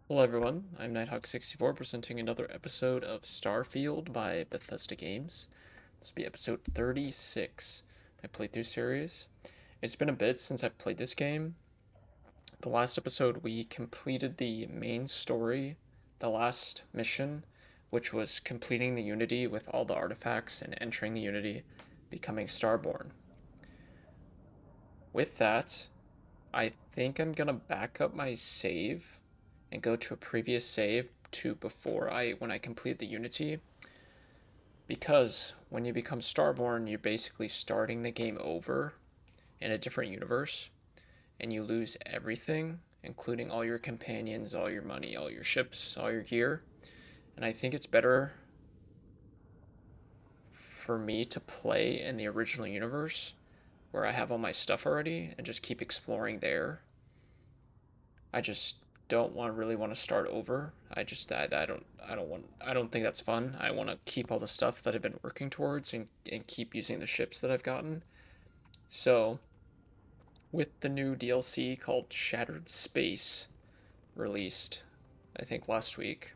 Hello everyone, I'm Nighthawk64 presenting another episode of Starfield by Bethesda Games. This will be episode 36 of my playthrough series. It's been a bit since I've played this game. The last episode we completed the main story, the last mission, which was completing the Unity with all the artifacts and entering the Unity, becoming Starborn. With that, I think I'm gonna back up my save and go to a previous save to when I complete the Unity, because when you become Starborn, you're basically starting the game over in a different universe, and you lose everything, including all your companions, all your money, all your ships, all your gear. And I think it's better for me to play in the original universe where I have all my stuff already and just keep exploring there. I just don't really want to start over. I don't think that's fun. I want to keep all the stuff that I've been working towards and keep using the ships that I've gotten. So, with the new DLC called Shattered Space released, I think last week,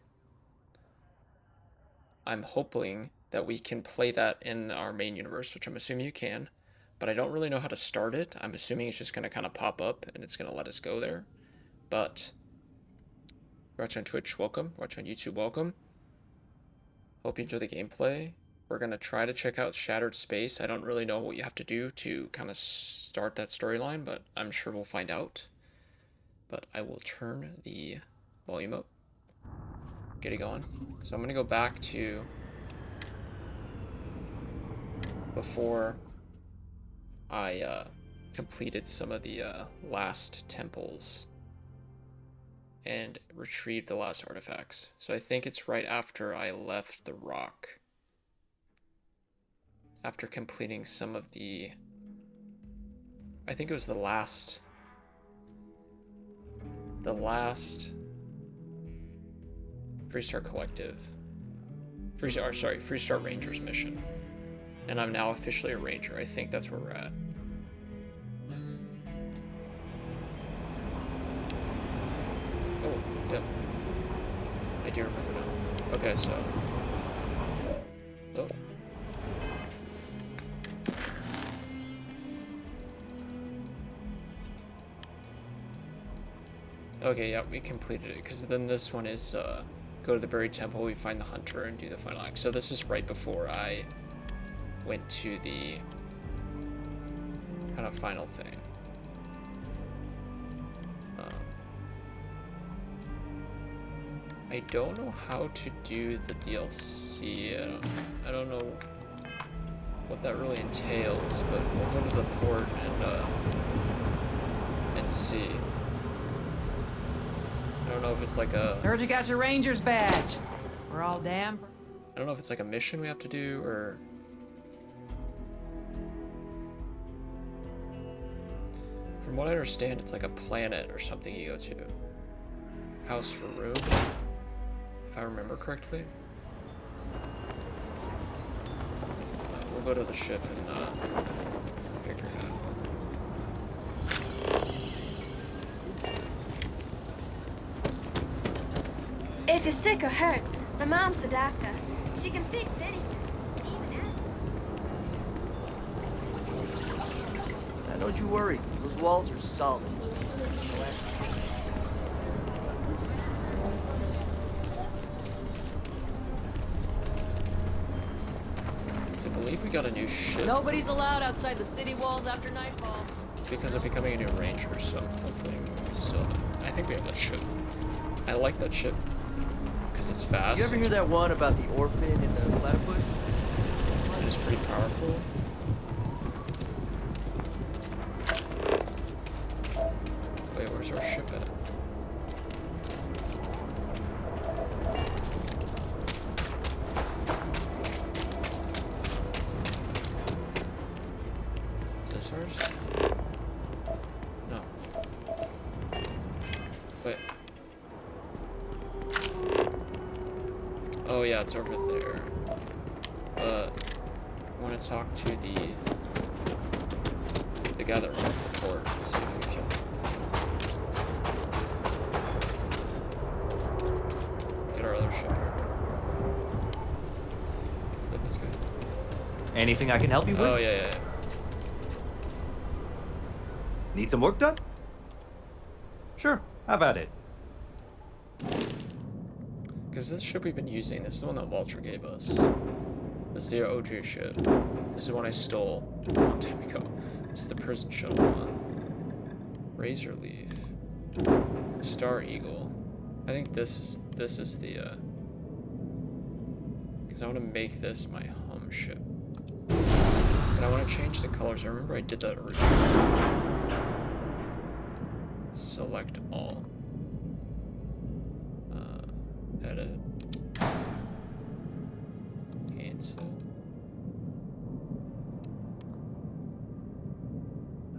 I'm hoping that we can play that in our main universe, which I'm assuming you can, but I don't really know how to start it. I'm assuming it's just going to kind of pop up and it's going to let us go there. But watch on Twitch, welcome. Watch on YouTube, welcome. Hope you enjoy the gameplay. We're going to try to check out Shattered Space. I don't really know what you have to do to kind of start that storyline, but I'm sure we'll find out. But I will turn the volume up. Get it going. So I'm going to go back to before I completed some of the last temples and retrieved the last artifacts. So I think it's right after I left the rock. After completing some of the... I think it was the last Freestar Collective. Freestar Rangers mission. And I'm now officially a ranger. I think that's where we're at. Oh, yep. I do remember now. Okay, so... Oh. Okay, yeah, we completed it, because then this one is, go to the buried temple, we find the hunter, and do the final act. So this is right before I went to the kind of final thing. I don't know how to do the DLC. I don't know what that really entails, but we'll go to the port and see. I don't know if it's like a... Heard you got your Ranger's badge. We're all damn... I don't know if it's like a mission we have to do, or... From what I understand, it's like a planet or something you go to. House for room, if I remember correctly. We'll go to the ship and figure it out. If you're sick or hurt, my mom's the doctor. She can fix anything, even acid. Now, don't you worry. Those walls are solid. I believe we got a new ship. Nobody's allowed outside the city walls after nightfall. Because of becoming a new ranger, so hopefully we still... I think we have that ship. I like that ship. Because it's fast. You ever hear that one about the orphan in the platypus? It is pretty powerful. Wait, where's our ship at? Is this ours? No. Wait. Oh yeah, it's over there. But I want to talk to the guy that runs the port. See if we can another ship here. Is that this guy? Anything I can help you with? Oh, yeah. Need some work done? Sure, have at it. Because this ship we've been using, this is the one that Walter gave us. This is the OG ship. This is one I stole a long time ago. This is the prison shuttle one. Razor Leaf. Star Eagle. I think this is the because I want to make this my home ship. But I want to change the colors. I remember I did that originally. Select all. Edit. Cancel.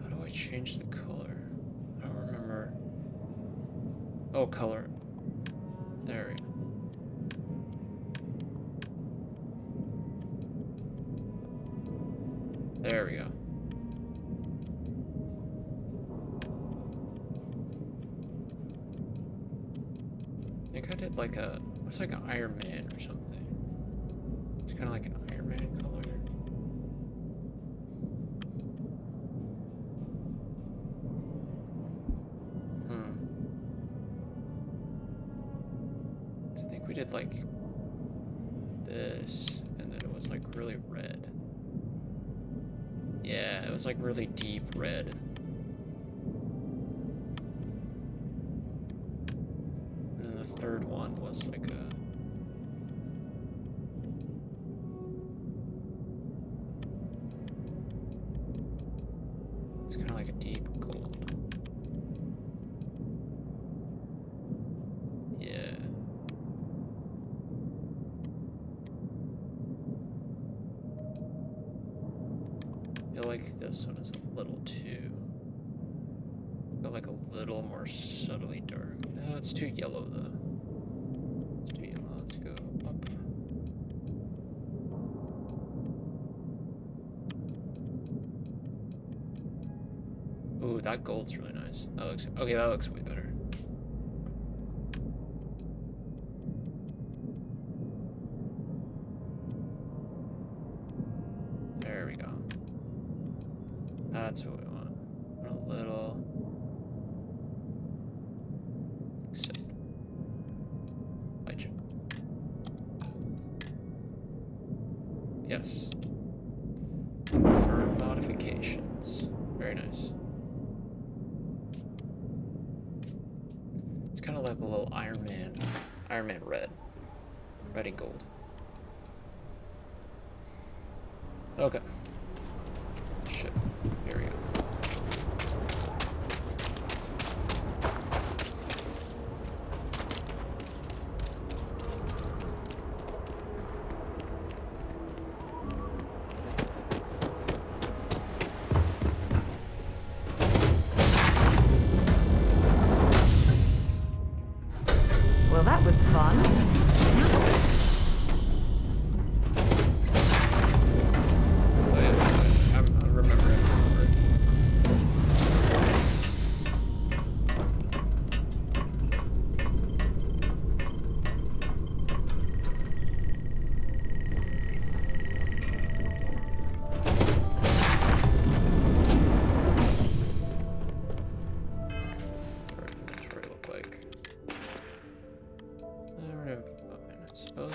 How do I change the color? I don't remember. Oh, color. There we go. There we go. I think I did like a, what's like an Iron Man or something. It's kind of like an Iron Man color. I think we did like this, and then it was like really red. Yeah, it was like really deep red. And then the third one was like a... It's kind of like a deep gold. Yeah. I feel like this one is a little too... Feel like a little more subtly dark. Oh, it's too yellow though. It's too yellow. Let's go up. Ooh, that gold's really nice. That looks okay. That looks way better. There we go. That's what we want. A little. Except. I check. Yes. Confirm modifications. Very nice. It's kind of like a little Iron Man red. Red and gold. Okay. Shit. Here we go. Well, that was fun. Oh, yeah, I remember it. What's our inventory look like? I suppose.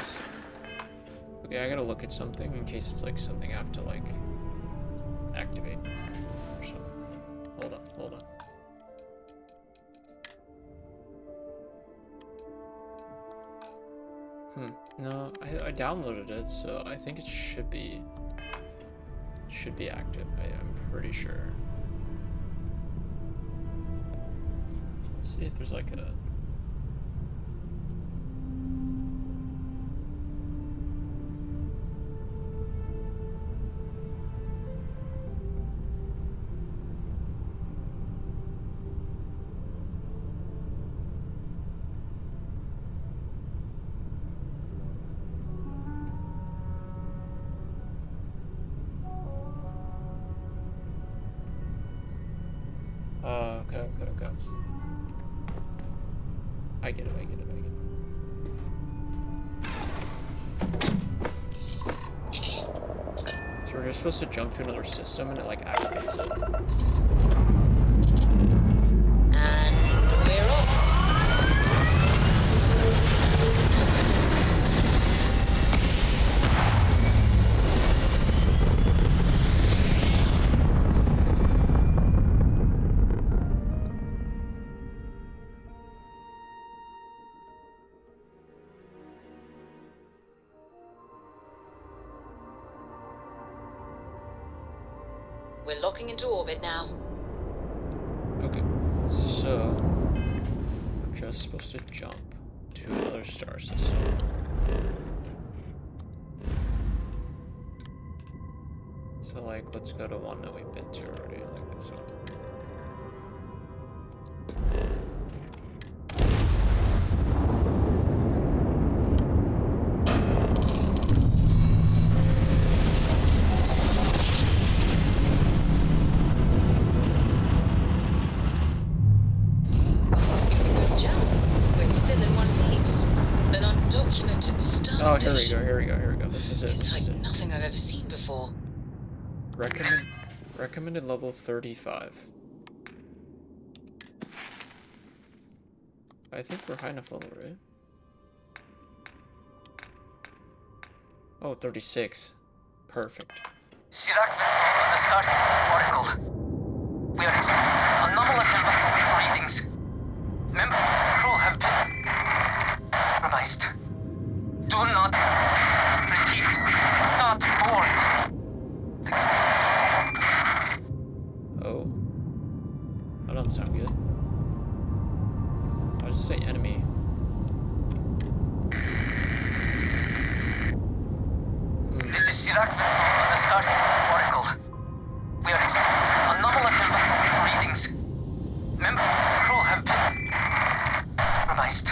Okay, I gotta look at something in case it's like something I have to like activate or something. Hold on. No, I downloaded it, so I think it should be active. I'm pretty sure. Let's see if there's like a... Okay. I get it. just supposed to jump to another system and it like activates it. And we're off. We're locking into orbit now. Okay, so we're just supposed to jump to another star system. So like, let's go to one that we've been to already, like this one. Good job. We're still in one piece. An undocumented star Oh, here we station. go, here we go, here we go. This is it, It's this is like it. nothing I've ever seen before. Recommended level 35. I think we're high enough level, right? Oh, 36. Perfect. Chirac on the Starfield particle. We are experiencing anomalous readings. Member crew have been compromised. Do not repeat. Not board. Oh. That doesn't sound good. I'll just say enemy. This is Chirac on the Starfield particle. We are experiencing anomalous readings. Member crew have been compromised.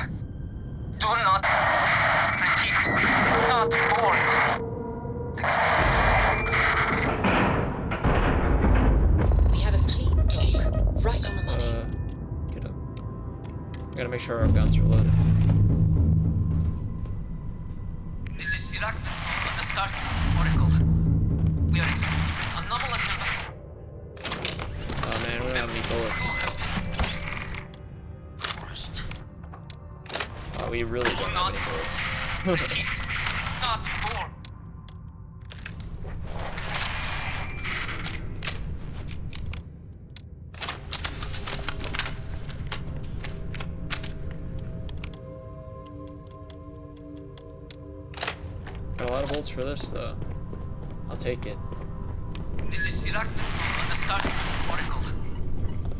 Do not repeat. Not board. We have a clean dock. Right on the money. Get up. We gotta make sure our guns are loaded. This is Chirac on the Starfield particle. We are experiencing anomalous Oh man, we don't have any bullets. Oh, we really don't have any bullets. Repeat. Not board. Got a lot of bullets for this though. I'll take it. This is Chirac on the Starfield particle.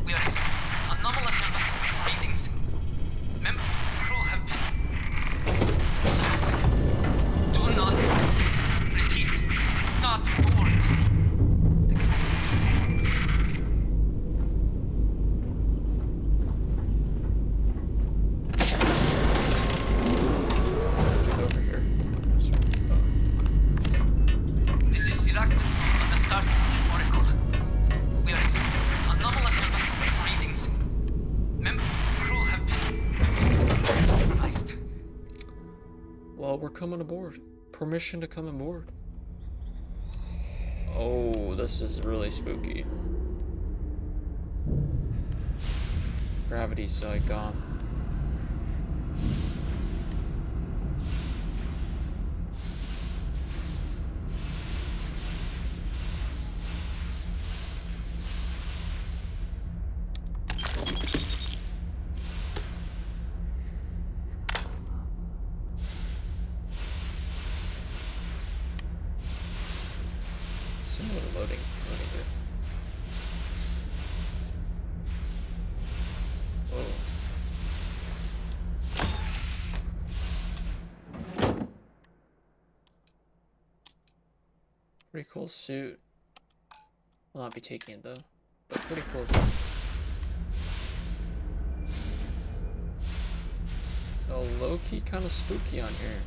We are experiencing anomalous readings. Member crew have been. Do not repeat. Not board. Over here. Oh. This is Chirac on the Starfield particle. We are experiencing anomalous readings. Member crew have been compromised. Well, we're coming aboard. Permission to come aboard. Oh, this is really spooky. Gravity's like gone. Similar loading here. Whoa. Pretty cool suit. Will not be taking it though, but pretty cool. It's all low-key kind of spooky on here.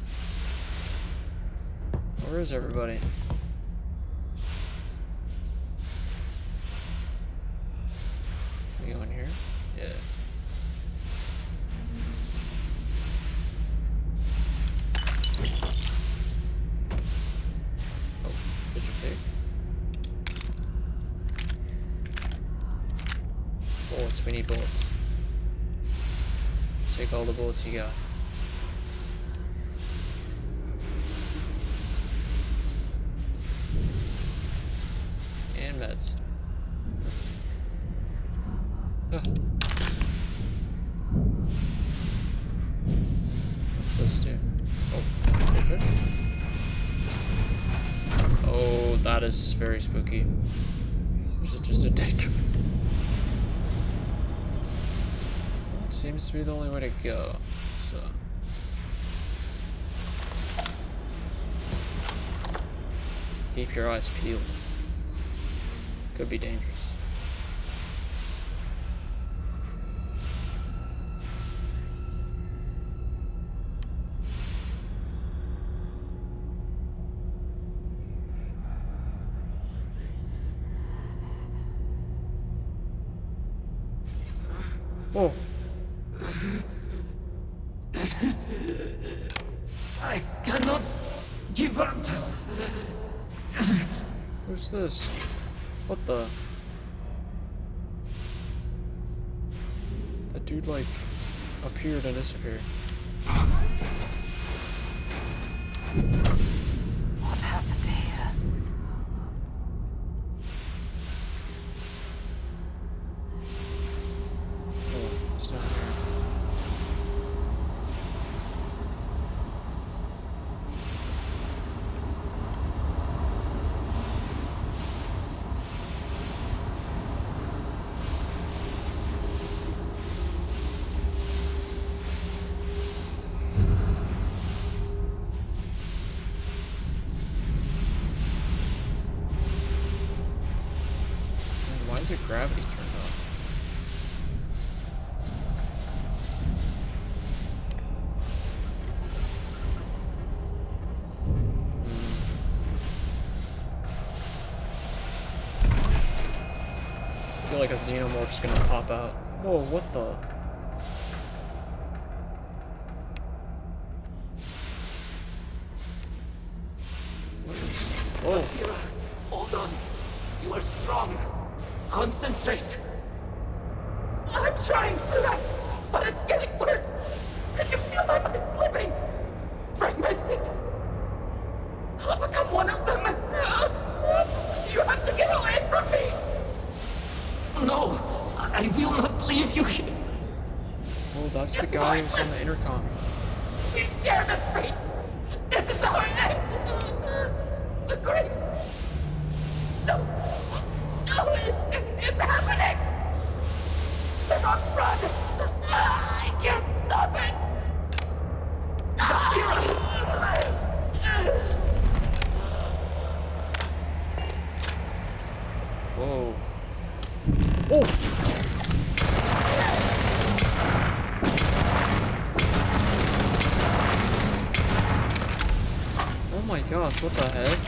Where is everybody? We go in here? Yeah. Oh, did you pick? We need bullets. Take all the bullets you got. And meds. Huh. What's this do? Oh, okay. Oh, that is very spooky. Is it just a dead guy? Well, it seems to be the only way to go, so. Keep your eyes peeled. Could be dangerous. Oh. I cannot give up. Who's this? What the? That dude like appeared and disappeared. What happened here? Oh, it's down here. Man, why is it gravity turned on? I feel like a xenomorph's gonna pop out. Whoa, what the? What is... Whoa. Akira, hold on. You are strong. Concentrate. I'm trying, Sura, but it's getting worse. Can you feel my mind slipping? Fragmenting. I'll become one of them. You have to get away from me. No, I will not leave you here. Oh, that's the guy who was on the intercom. We share this fate. This is our end. The great. No. No, it's happening. They're on run. I can't stop it. Whoa. Oh! Oh my gosh, what the heck?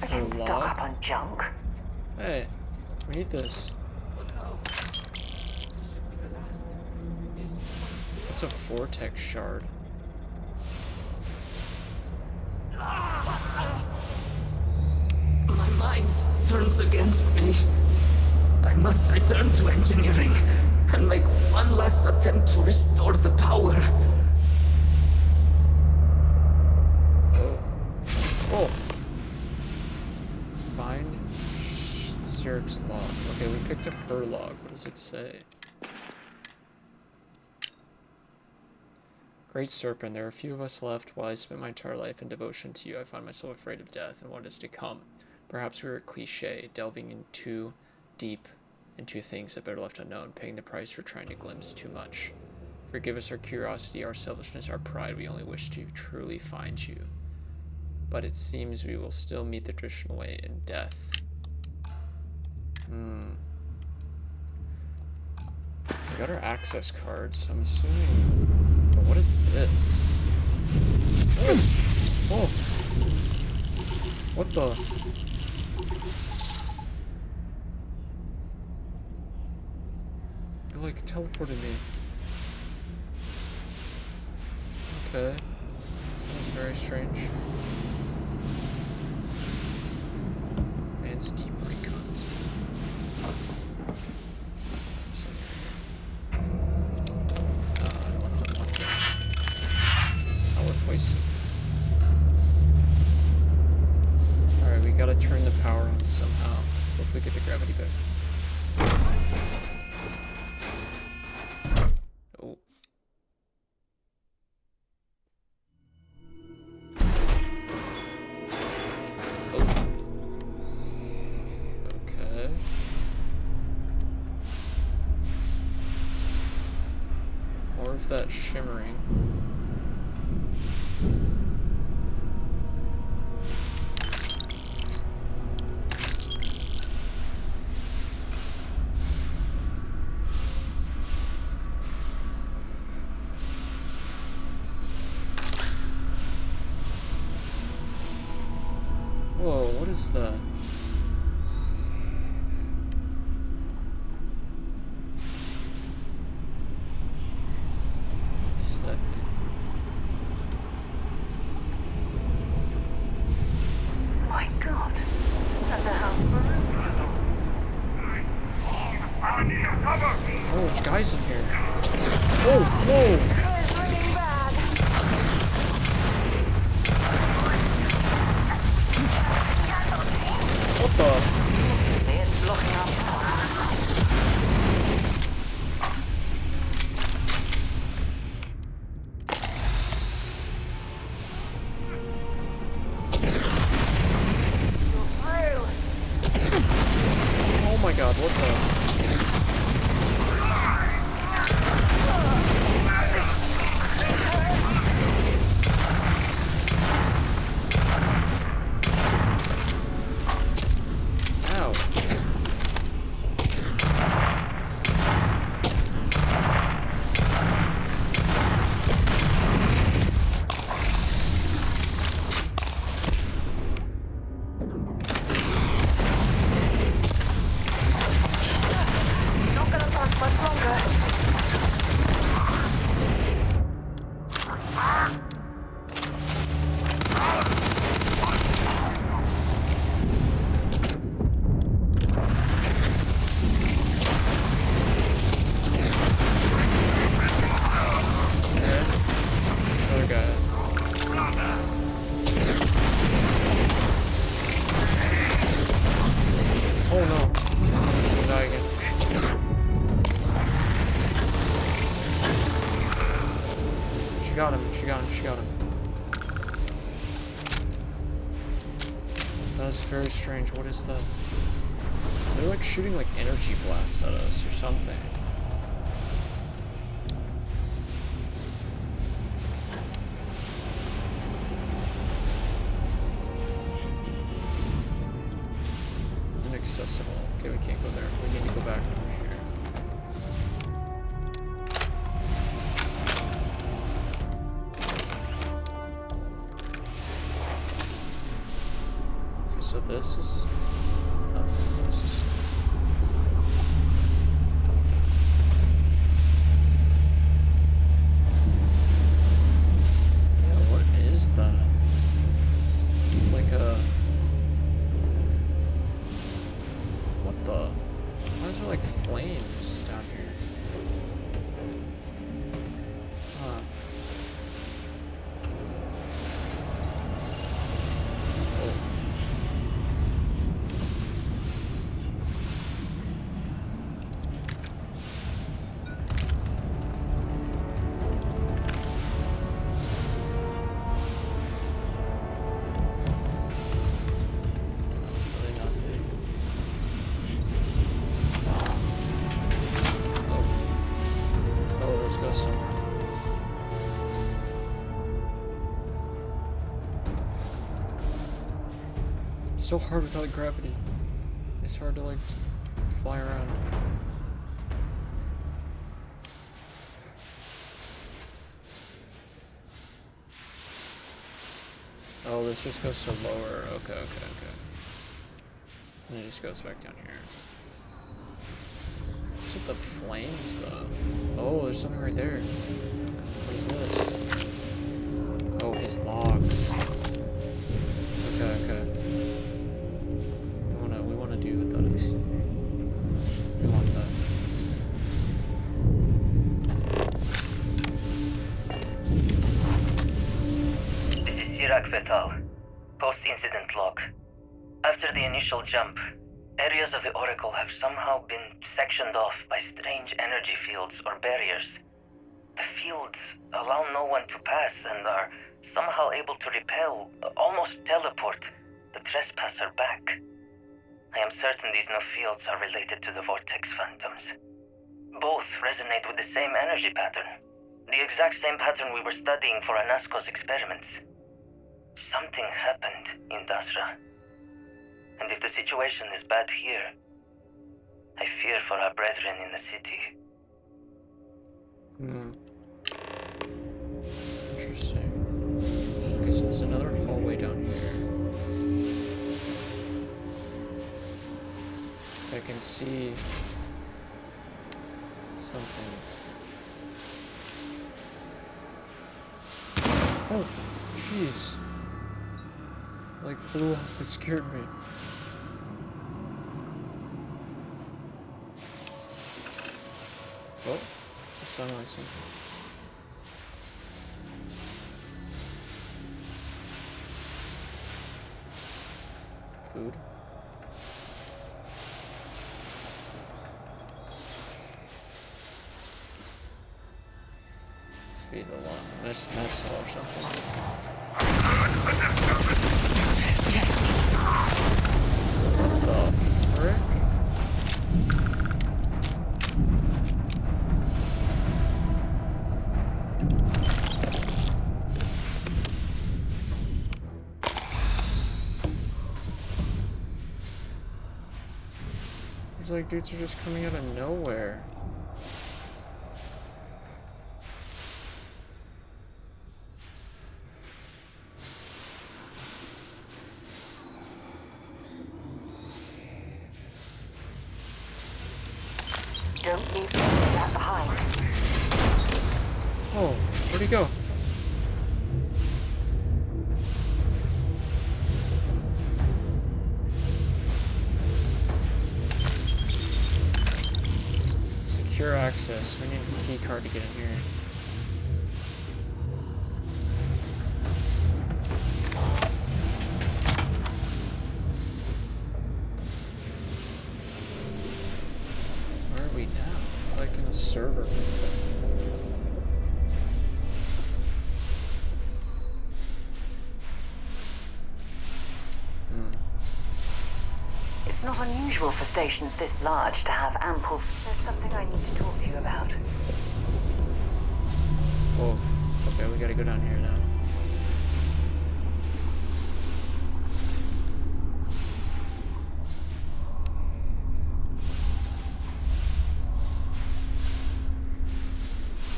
I didn't log? stock up on junk. Hey, we need this. What's a vortex shard? My mind turns against me. I must return to engineering and make one last attempt to restore the power. Oh! Find Zerg's log. Okay, we picked up her log. What does it say? Great Serpent, there are a few of us left. While I spent my entire life in devotion to you, I find myself afraid of death and what is to come. Perhaps we are a cliche, delving in too deep into things that better left unknown, paying the price for trying to glimpse too much. Forgive us our curiosity, our selfishness, our pride. We only wish to truly find you. But it seems we will still meet the traditional way in death. We got our access cards. I'm assuming... But what is this? Oh! Oh! What the? It like teleported me. Okay. That was very strange. advanced deep recons. I don't want to unlock that. I'll replace. Alright, we gotta turn the power on somehow. Hopefully get the gravity back. Oh. Okay. More of that shimmering. Whoa, what is that? What is that thing? My God. And the house burned. Oh, there's guys in here. Whoa, whoa! It's raining bad. What the? It's looking up. You're through. Oh my god, what the? Ow. Not gonna last much longer. Other guy. Oh no. I'm gonna die again. She got him, she got him, she got him. That is very strange. What is that? They're like shooting like energy blasts at us or something. Inaccessible. Okay, we can't go there. We need to go back over here. Okay, so this is nothing. This is yeah, what is that? It's like a what the? Why is there like flames down here? Huh. Oh. Really nothing. Oh, let's go somewhere. It's so hard without gravity. It's hard to like fly around. Oh, this just goes to lower. Okay, okay, okay. And it just goes back down here. What's with the flames, though? Oh, there's something right there. What is this? Oh, his logs. Okay, okay. initial jump, areas of the Oracle have somehow been sectioned off by strange energy fields or barriers. The fields allow no one to pass and are somehow able to repel, almost teleport, the trespasser back. I am certain these new fields are related to the Vortex Phantoms. Both resonate with the same energy pattern. The exact same pattern we were studying for Anasco's experiments. Something happened in Dasra. And if the situation is bad here, I fear for our brethren in the city. Interesting. Okay, so there's another hallway down here. I can see something. Oh, jeez. Like blew up. It scared me. Oh, it sounded like something. Food. Must be the one. Mess hall or something. What the frick? These like dudes are just coming out of nowhere. Don't leave that behind. Oh, where'd he go? Secure access. We need a key card to get in here. Where are we now? Like in a server. It's not unusual for stations this large to have ample... There's something I need to talk to you about. Whoa. Okay, we gotta go down here now.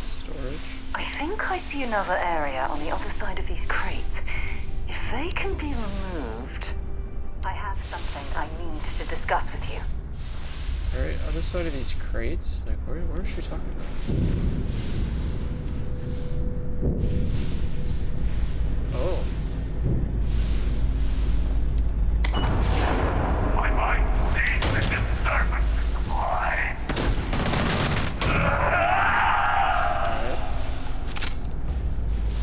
Storage. I think I see another area on the other side of these crates. If they can be removed... I have something I need to discuss with you. Alright, other side of these crates? Like, where is she talking about? Oh. My mind sees the disturbance. Why? Alright.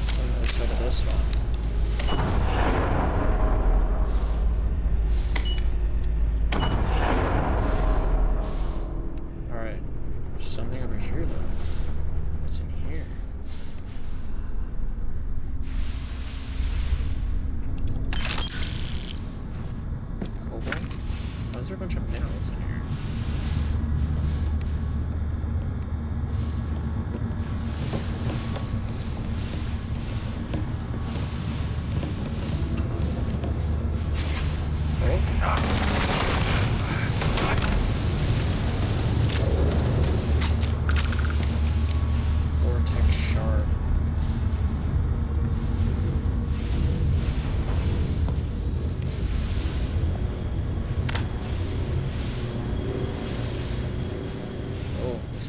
So on the other side of this one. Something over here, though. What's in here? Cobalt? Why is there a bunch of minerals in here?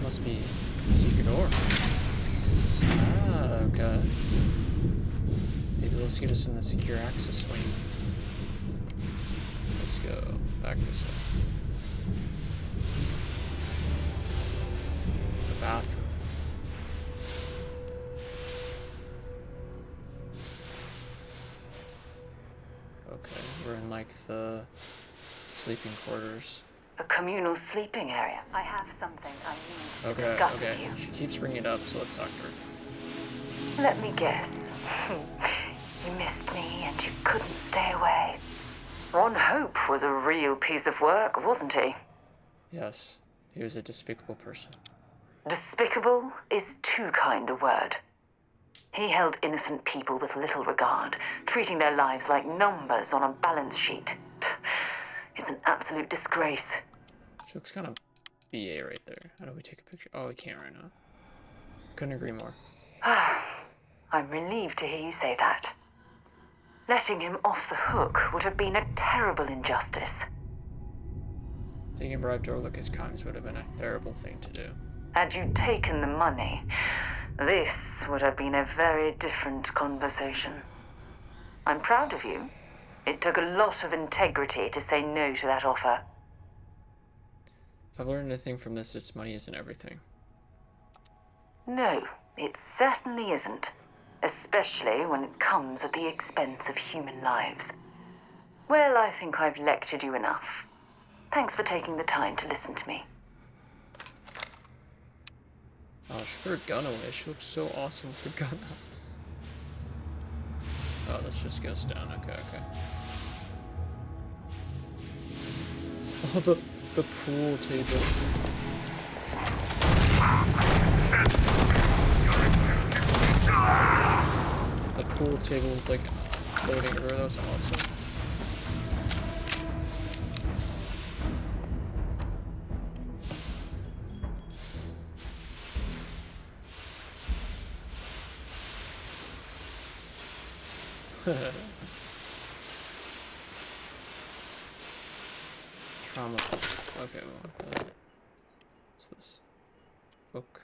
Must be a secret door. Ah, okay. Maybe they'll get us in the secure access wing. Let's go back this way. The bathroom. Okay, we're in like the sleeping quarters. A communal sleeping area. I have something I need to Okay, discuss okay. with you. She keeps bringing it up, so let's talk to her. Let me guess. You missed me and you couldn't stay away. Ron Hope was a real piece of work, wasn't he? Yes, he was a despicable person. Despicable is too kind a word. He held innocent people with little regard, treating their lives like numbers on a balance sheet. It's an absolute disgrace. She looks kind of BA right there. How do we take a picture? Oh, we can't right now. Couldn't agree more. I'm relieved to hear you say that. Letting him off the hook would have been a terrible injustice. Taking a bribe to overlook his crimes would have been a terrible thing to do. Had you taken the money, this would have been a very different conversation. I'm proud of you. It took a lot of integrity to say no to that offer. If I've learned anything from this, it's money isn't everything. No, it certainly isn't. Especially when it comes at the expense of human lives. Well, I think I've lectured you enough. Thanks for taking the time to listen to me. Oh, she put her gun away. She looks so awesome with her gun out. Oh, this just goes down. Okay, okay. Oh, the pool table. The pool table was like floating everywhere. That was awesome. Trauma. Okay, well, what's this? Book.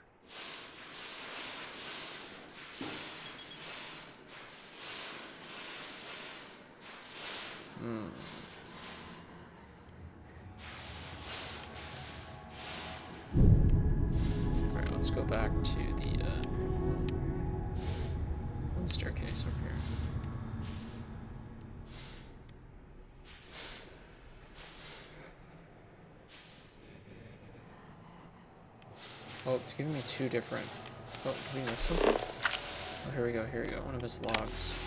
Alright, let's go back to the one staircase over here. Oh, it's giving me two different. Oh, did we miss something? Oh, here we go, here we go. One of his logs.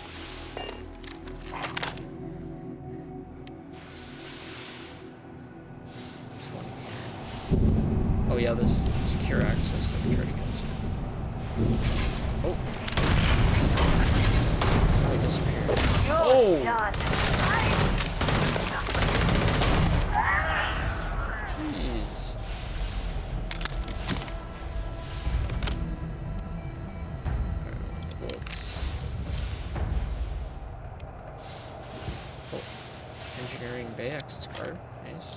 This one here. Oh, yeah, this is the secure access that we tried to get to. Oh! Oh, it disappeared. Oh! Jeez. Bullets. Oh, engineering bay access card. Nice.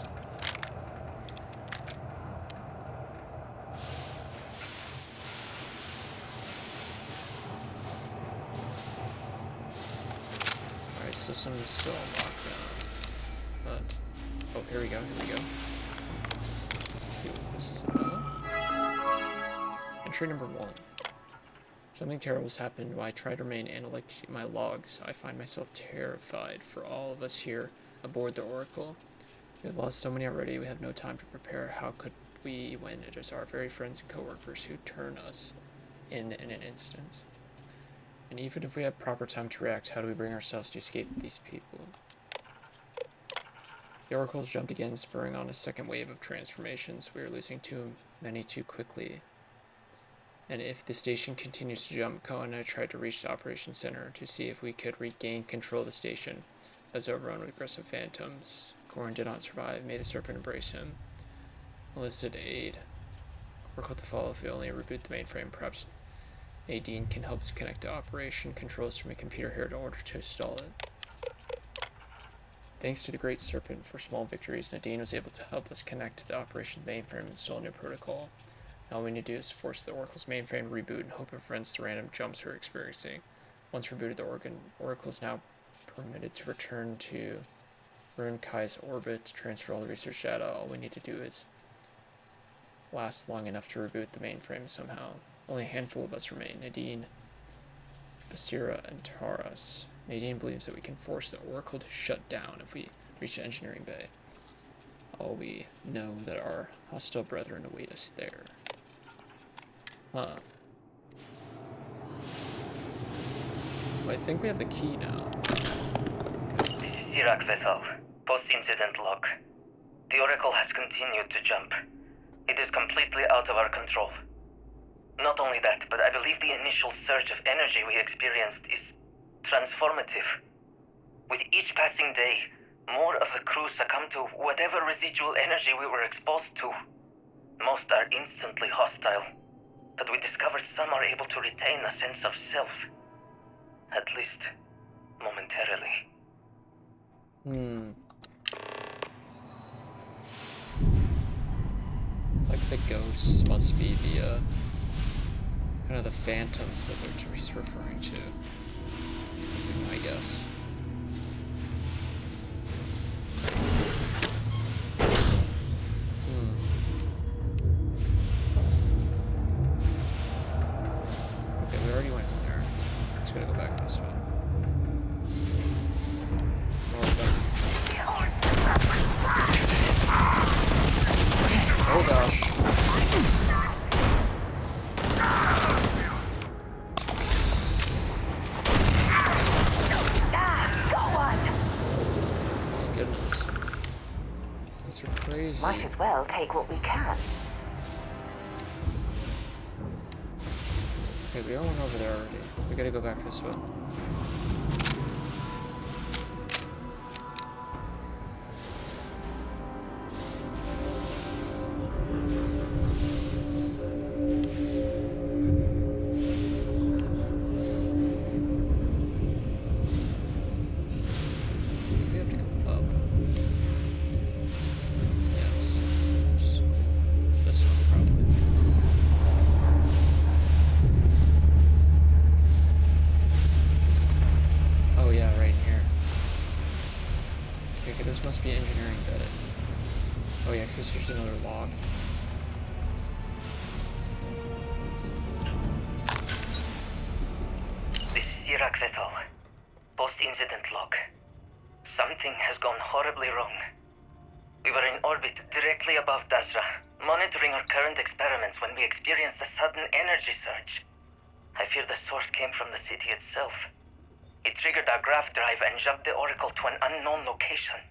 Alright, so some still locked down. But oh, here we go, here we go. Let's see what this is about. Entry number 1. Something terrible has happened. While I try to remain analytic in my logs, I find myself terrified for all of us here aboard the Oracle. We have lost so many already, we have no time to prepare. How could we when it is our very friends and coworkers who turn us in an instant? And even if we have proper time to react, how do we bring ourselves to escape these people? The Oracle's jumped again, spurring on a second wave of transformations. We are losing too many too quickly. And if the station continues to jump, Cohen and I tried to reach the operations center to see if we could regain control of the station. As overrun with aggressive phantoms, Corin did not survive. May the serpent embrace him. Enlisted aid. Oracle to follow if we only reboot the mainframe. Perhaps Nadine can help us connect the operation controls from a computer here in order to install it. Thanks to the Great Serpent for small victories, Nadine was able to help us connect to the operations mainframe and install a new protocol. Now all we need to do is force the Oracle's mainframe to reboot and hope it prevents the random jumps we're experiencing. Once rebooted, the Oracle is now permitted to return to Rune Kai's orbit to transfer all the research data. All we need to do is last long enough to reboot the mainframe somehow. Only a handful of us remain. Nadine, Basira, and Taras. Nadine believes that we can force the Oracle to shut down if we reach the engineering bay. all we know that our hostile brethren await us there. Huh. Well, I think we have the key now. This is Sirac Vethal. Post-incident log. The Oracle has continued to jump. It is completely out of our control. Not only that, but I believe the initial surge of energy we experienced is transformative. With each passing day, more of the crew succumb to whatever residual energy we were exposed to. Most are instantly hostile, but we discovered some are able to retain a sense of self. At least, momentarily. Like the ghosts must be the, kind of the phantoms that he's referring to. I guess. Okay, we already went in there. Let's gotta go back this way. Oh gosh. My goodness. These are crazy. Might as well take what we can. Okay, we all went over there already. We gotta go back this way. We have to go up. Yes. This one, probably. Oh yeah, right in here. Okay, this must be engineering embedded. Oh yeah, because here's another log. This is Sirac Vethal. Post-incident log. Something has gone horribly wrong. We were in orbit directly above Dasra, monitoring our current experiments when we experienced a sudden energy surge. I fear the source came from the city itself. It triggered our grav drive and jumped the Oracle to an unknown location.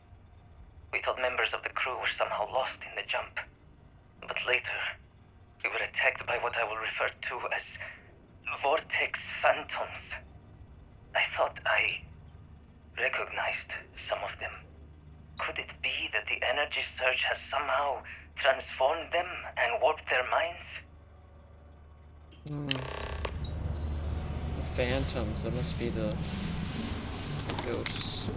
We thought members of the crew were somehow lost in the jump. But later, we were attacked by what I will refer to as vortex phantoms. I thought I recognized some of them. Could it be that the energy surge has somehow transformed them and warped their minds? The phantoms, that must be the ghosts.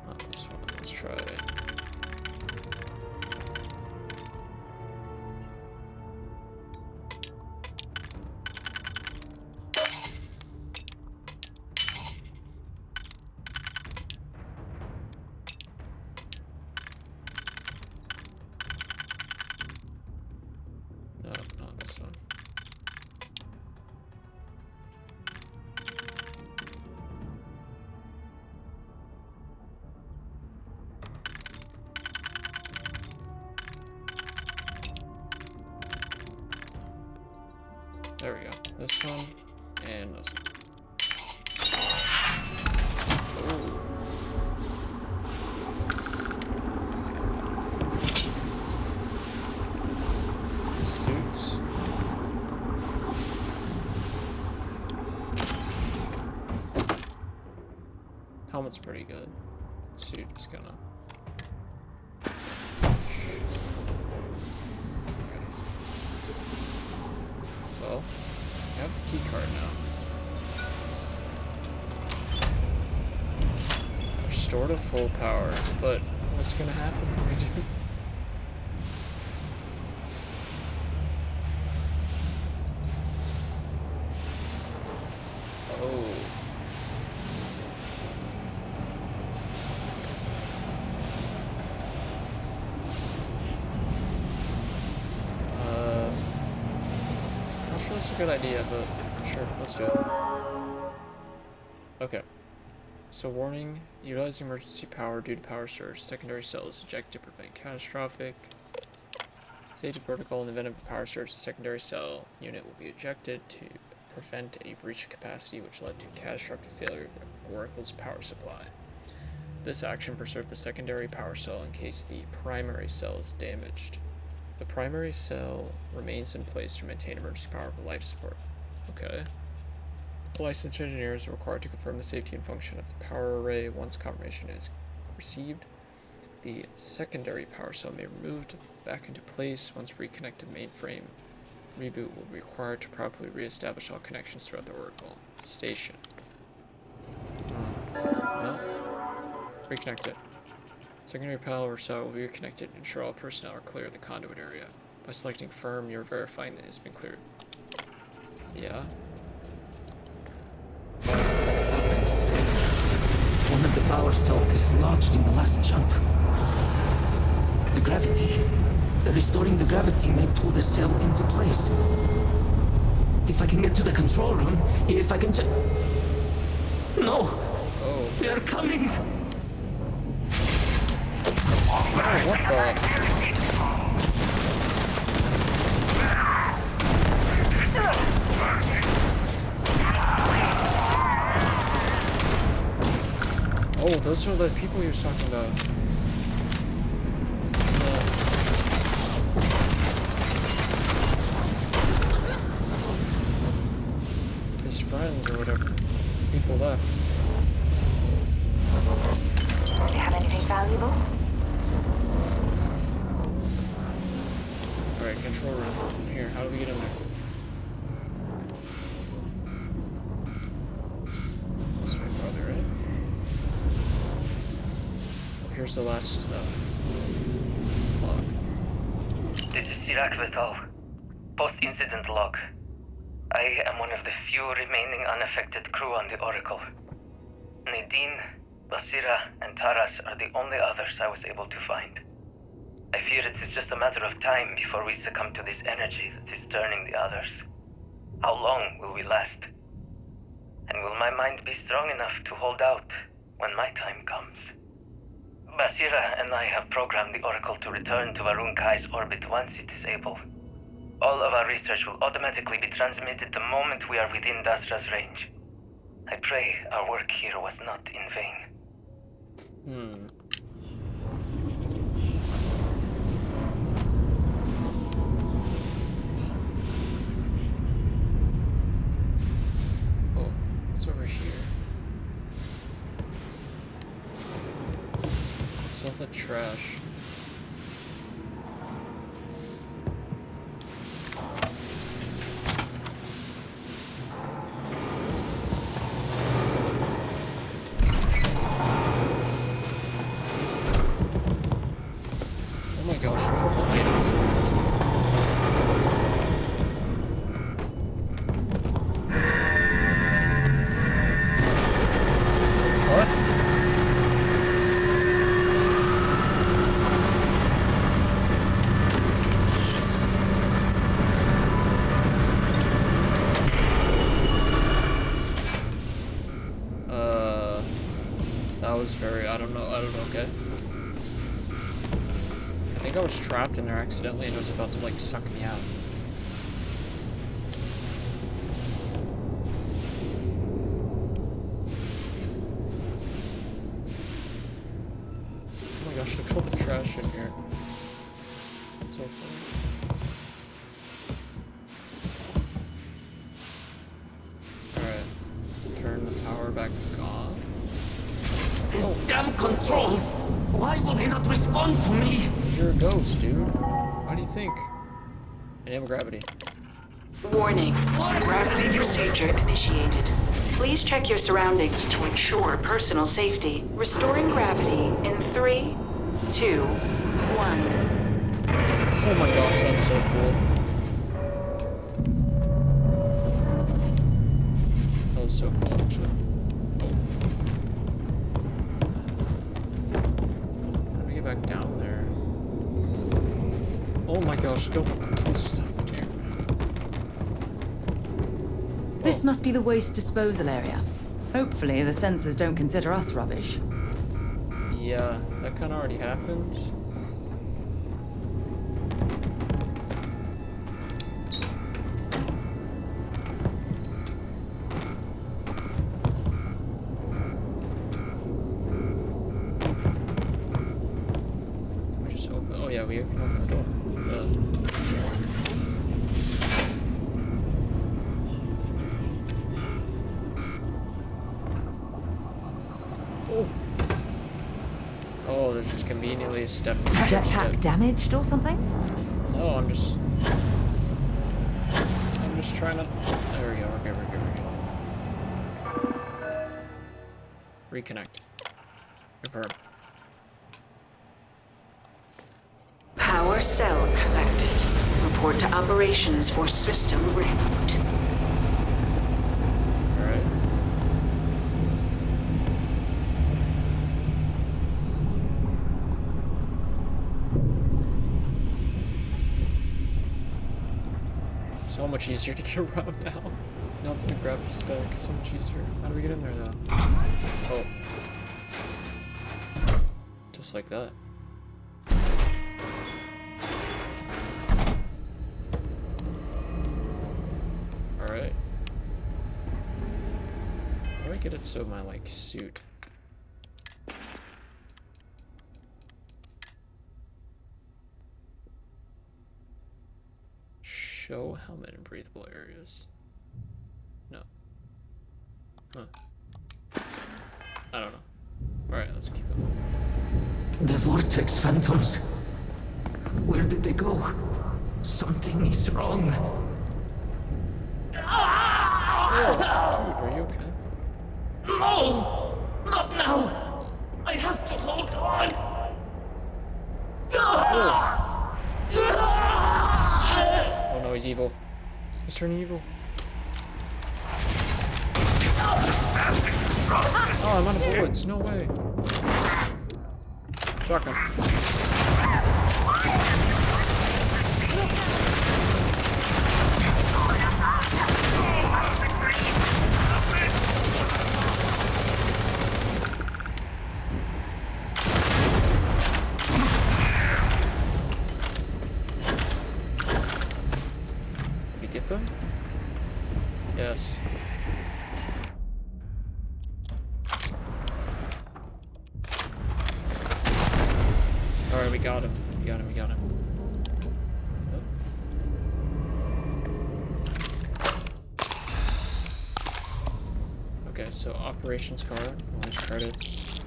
Not this one, let's try it. No, not this one. There we go. This one and this one. Ooh. Suits. Helmet's pretty good. Suit's gonna. Well, I have the key card now. Restore to full power, but what's gonna happen when we do? Oh. not sure that's a good idea, but sure, let's do it. Okay. So warning, utilizing emergency power due to power surge. Secondary cells eject to prevent catastrophic. Safety protocol: in the event of a power surge, the secondary cell unit will be ejected to prevent a breach of capacity which led to catastrophic failure of the oracle's power supply. This action preserved the secondary power cell in case the primary cell is damaged. The primary cell remains in place to maintain emergency power for life support. Okay. Licensed engineers are required to confirm the safety and function of the power array. Once confirmation is received, the secondary power cell may be removed back into place. Once reconnected, mainframe reboot will be required to properly re-establish all connections throughout the Oracle station. Well, reconnect it. Secondary power cell will be reconnected and ensure all personnel are clear of the conduit area. By selecting firm, you're verifying that it has been cleared. Yeah. One of the power cells dislodged in the last jump. The gravity. Restoring the gravity may pull the cell into place. If I can get to the control room, if I can just... No! Oh. They are coming! Oh, what the? Oh, those are the people you're talking about. His friends or whatever. People left. Do you have anything valuable? Alright, control room. Here, how do we get in there? This way, brother, right? Here's the last log. This is Sirac Vital. Post-incident log. I am one of the few remaining unaffected crew on the Oracle. Nadine, Basira, and Taras are the only others I was able to find. I fear it is just a matter of time before we succumb to this energy that is turning the others. How long will we last? And will my mind be strong enough to hold out when my time comes? Basira and I have programmed the Oracle to return to Varun Kai's orbit once it is able. All of our research will automatically be transmitted the moment we are within Dasra's range. I pray our work here was not in vain. Oh, what's over here? It's all the trash. Oh my gosh, purple items. What? That was very, I don't know, okay. I think I was trapped in there accidentally and it was about to, like, suck me out. Oh my gosh, look at all the trash in here. That's so funny. Alright. Turn the power back on. These damn controls! Why will they not respond to me? You're a ghost, dude. What do you think? Enable gravity. Warning. Gravity procedure initiated. Please check your surroundings to ensure personal safety. Restoring gravity in 3, 2, 1. Oh my gosh, that's so cool. That was so cool, actually. How do we get back down there? Oh my gosh, look at all the stuff in here. This must be the waste disposal area. Hopefully the sensors don't consider us rubbish. Yeah, that kind of already happens. Can we just open? Oh yeah, we can open the door. Oh, there's just conveniently a step. Jetpack damaged or something? No, I'm just trying to. There we go. We're good. Reconnect. Confirm. Power cell connected. Report to operations for system reboot. Alright. So much easier to get around now. Now that the gravity's back, it's so much easier. How do we get in there though? Oh. Just like that. Alright. How do I get it so my, like, suit? Show helmet in breathable areas. No. Huh. I don't know. Alright, let's keep going. The Vortex Phantoms. Where did they go? Something is wrong. Dude, are you okay? No! Not now! I have to hold on! Oh no, he's evil. He's turning evil. Oh, I'm out of bullets. No way. Shotgun. Did we get them? Yes. Alright, we got him. We got him. Oh. Okay, so operations card, launch credits.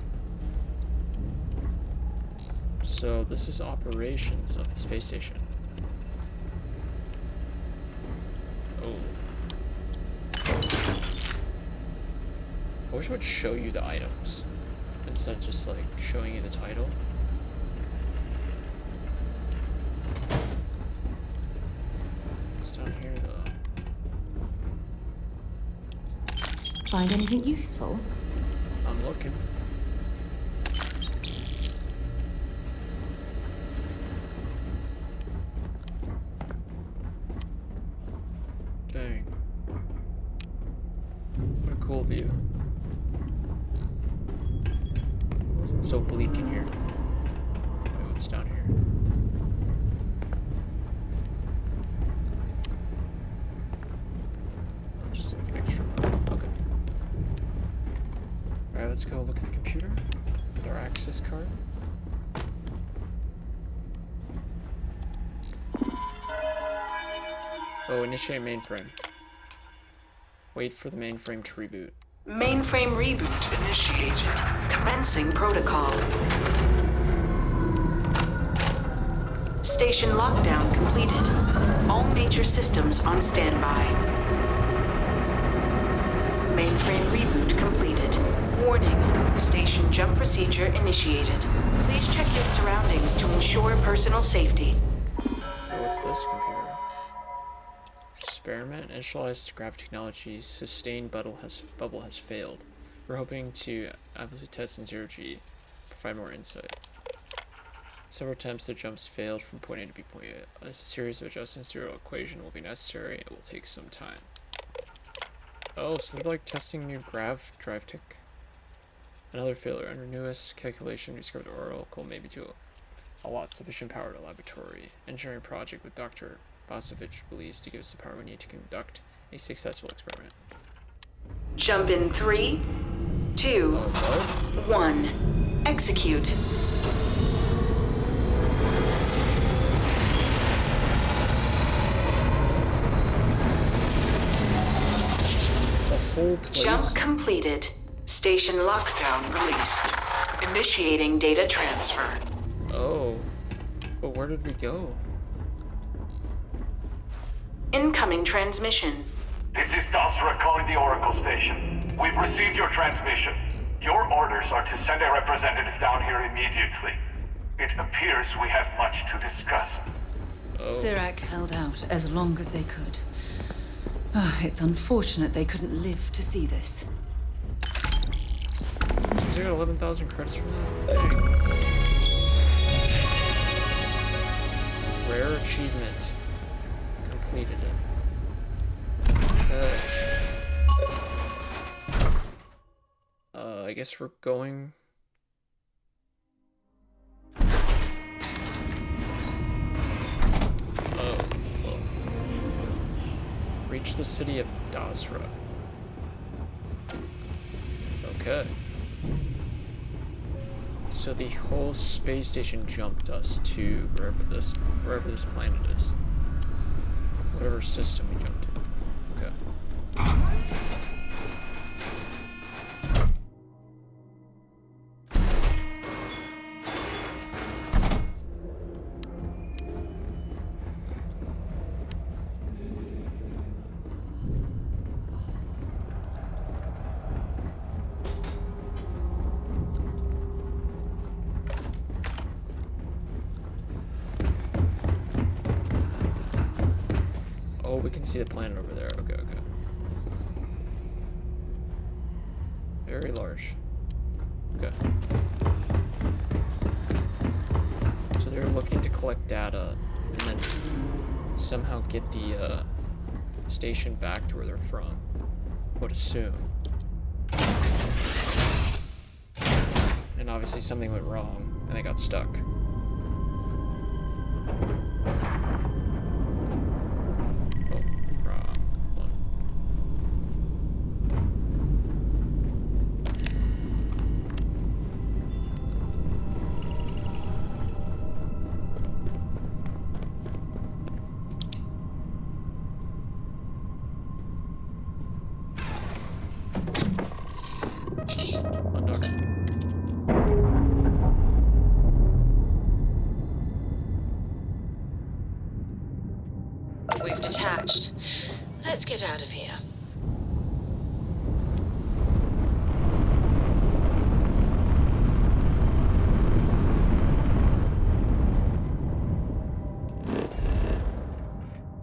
So this is operations of the space station. Oh. I wish it would show you the items instead of just like showing you the title. Down here though. Find anything useful? I'm looking. Dang. What a cool view. It wasn't so bleak in here. Oh, it's down here. Just like an extra. Okay. Alright, let's go look at the computer with our access card. Oh, initiate mainframe. Wait for the mainframe to reboot. Mainframe reboot initiated. Commencing protocol. Station lockdown completed. All major systems on standby. Mainframe reboot completed. Warning, station jump procedure initiated. Please check your surroundings to ensure personal safety. What's this computer? Experiment, initialized gravity technology, sustained bubble has failed. We're hoping to absolutely test in 0G, provide more insight. Several attempts the jumps failed from point A to B point A. A series of adjustments to your equation will be necessary. It will take some time. Oh, so they're like testing new grav drive tech. Another failure. Under newest calculation, we discovered the Oracle maybe to allot sufficient power to laboratory engineering project with Dr. Bosovich believes to give us the power we need to conduct a successful experiment. Jump in 3, 2, 1. Execute. The whole place? Jump completed. Station lockdown released. Initiating data transfer. Oh. But where did we go? Incoming transmission. This is Dasra calling the Oracle Station. We've received your transmission. Your orders are to send a representative down here immediately. It appears we have much to discuss. Oh. Sirac held out as long as they could. It's unfortunate they couldn't live to see this. So you got 11,000 credits from that? Dang. Rare achievement. Completed it. I guess we're going... Oh, well. Reach the city of Dasra. Okay. So the whole space station jumped us to wherever this planet is. Whatever system we jumped to. Okay. Oh, we can see the planet over there. Okay, okay. Very large. Okay. So they're looking to collect data and then somehow get the station back to where they're from. I would assume. And obviously something went wrong and they got stuck. We've detached. Let's get out of here.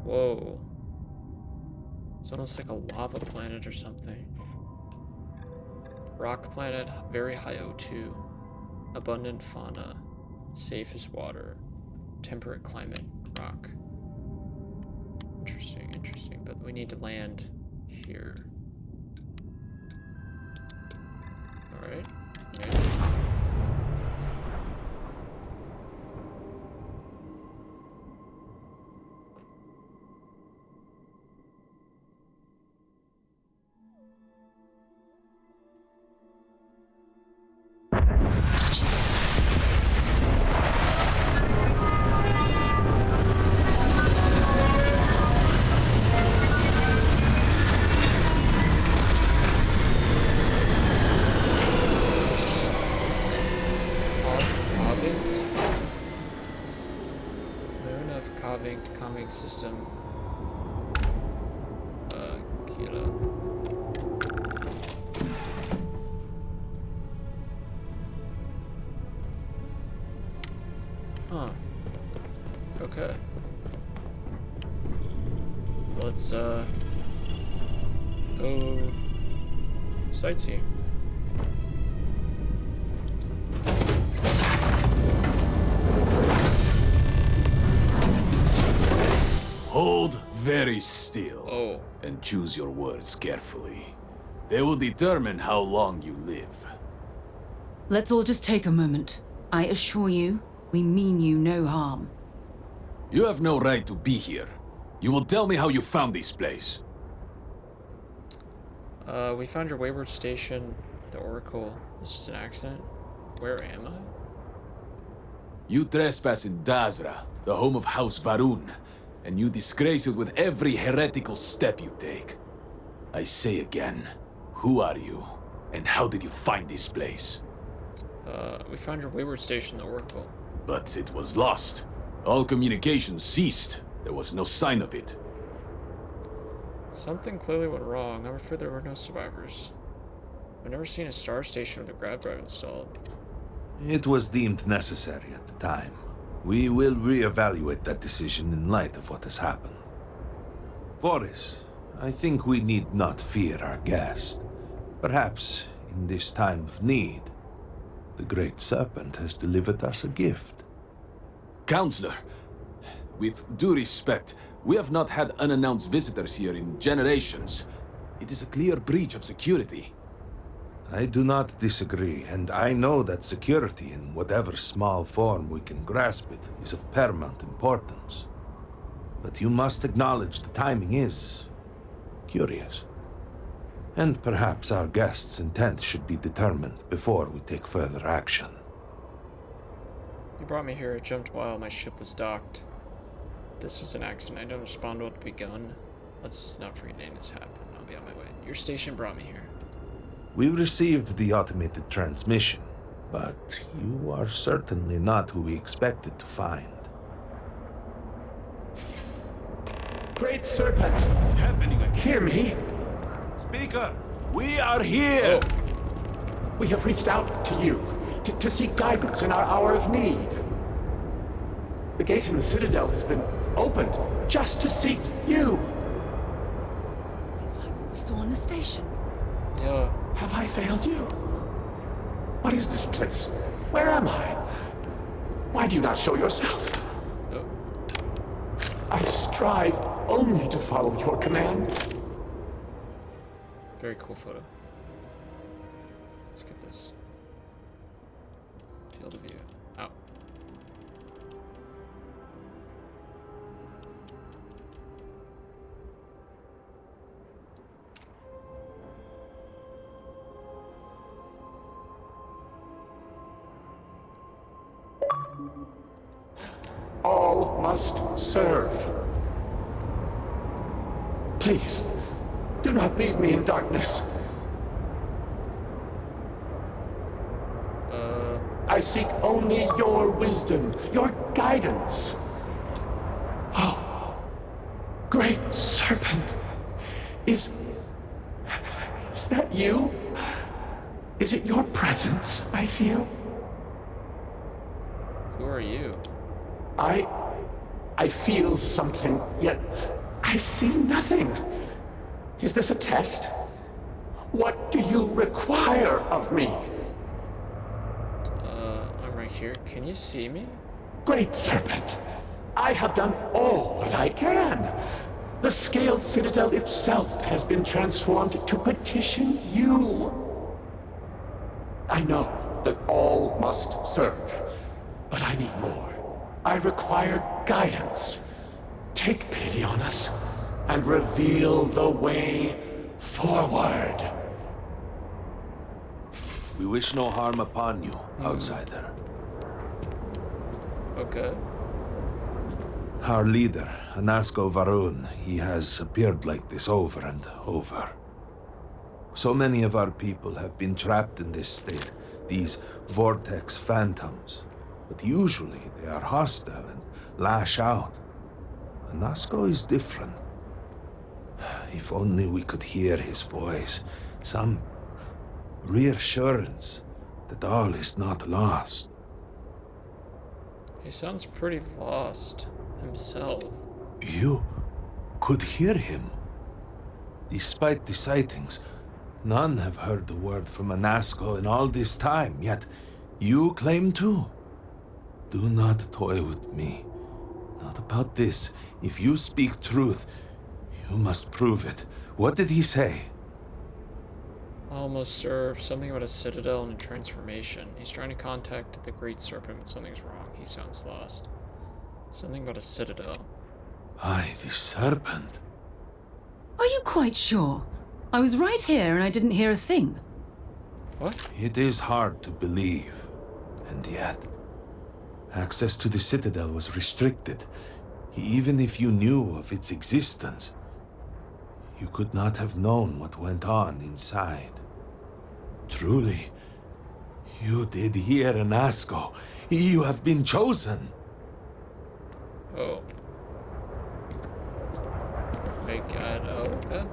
Whoa. It's almost like a lava planet or something. Rock planet, very high O2. Abundant fauna. Safe as water. Temperate climate. Rock. Interesting, interesting. But we need to land here. Alright. Okay. Calming system. Kira. Huh. Okay. Let's go sightseeing. Hold very still. Oh. And choose your words carefully. They will determine how long you live. Let's all just take a moment. I assure you, we mean you no harm. You have no right to be here. You will tell me how you found this place. We found your wayward station, the Oracle. This was an accident. Where am I? You trespass in Dazra, the home of House Varun, and you disgrace it with every heretical step you take. I say again, who are you, and how did you find this place? We found your wayward station, the Oracle. But it was lost. All communication ceased. There was no sign of it. Something clearly went wrong. I'm afraid there were no survivors. I've never seen a star station with a grav drive installed. It was deemed necessary at the time. We will reevaluate that decision in light of what has happened. Voris, I think we need not fear our guest. Perhaps, in this time of need, the Great Serpent has delivered us a gift. Counselor, with due respect, we have not had unannounced visitors here in generations. It is a clear breach of security. I do not disagree, and I know that security, in whatever small form we can grasp it, is of paramount importance. But you must acknowledge the timing is curious. And perhaps our guest's intent should be determined before we take further action. You brought me here. I jumped while my ship was docked. This was an accident. I don't respond well to begun. Let's not forget anything has happened. I'll be on my way. Your station brought me here. We received the automated transmission, but you are certainly not who we expected to find. Great Serpent! What's happening again? Hear me! Speaker, we are here! We have reached out to you to seek guidance in our hour of need. The gate in the Citadel has been opened just to seek you. It's like what we saw on the station. Yeah. Have I failed you? What is this place? Where am I? Why do you not show yourself? Oh. I strive only to follow your command. Very cool photo. Let's get this. Field of view. Out. All must serve. Please, do not leave me in darkness. I seek only your wisdom, your guidance. Oh, Great Serpent, is that you? Is it your presence I feel? Who are you? I feel something, yet I see nothing. Is this a test? What do you require of me? I'm right here. Can you see me? Great Serpent, I have done all that I can. The scaled citadel itself has been transformed to petition you. I know that all must serve, but I need more. I require guidance. Take pity on us and reveal the way forward. We wish no harm upon you, outsider. Okay. Our leader, Anasko Varun, he has appeared like this over and over. So many of our people have been trapped in this state, these vortex phantoms. But usually they are hostile and lash out. Anasko is different. If only we could hear his voice, some reassurance that all is not lost. He sounds pretty lost himself. You could hear him. Despite the sightings, none have heard the word from Anasko in all this time, yet you claim to. Do not toy with me. Not about this. If you speak truth, You must prove it. What did he say? Almost served. Something about a citadel and a transformation. He's trying to contact the Great Serpent, but something's wrong. He sounds lost. Something about a citadel. Aye, the serpent. Are you quite sure? I was right here and I didn't hear a thing. What? It is hard to believe. And yet, access to the citadel was restricted. Even if you knew of its existence, you could not have known what went on inside. Truly, you did hear Anasco. You have been chosen. Oh. My God. Oh, okay.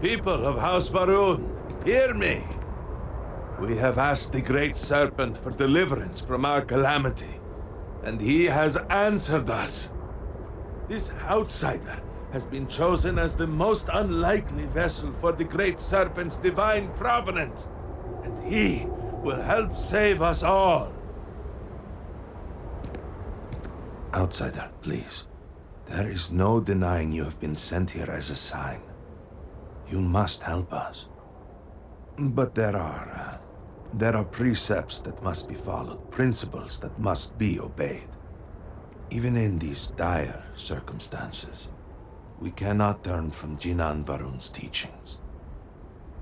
People of House Varun, hear me. We have asked the Great Serpent for deliverance from our calamity, and he has answered us. This outsider has been chosen as the most unlikely vessel for the Great Serpent's divine providence, and he will help save us all. Outsider, please. There is no denying you have been sent here as a sign. You must help us. But there are precepts that must be followed, principles that must be obeyed. Even in these dire circumstances, we cannot turn from Jinan Varun's teachings.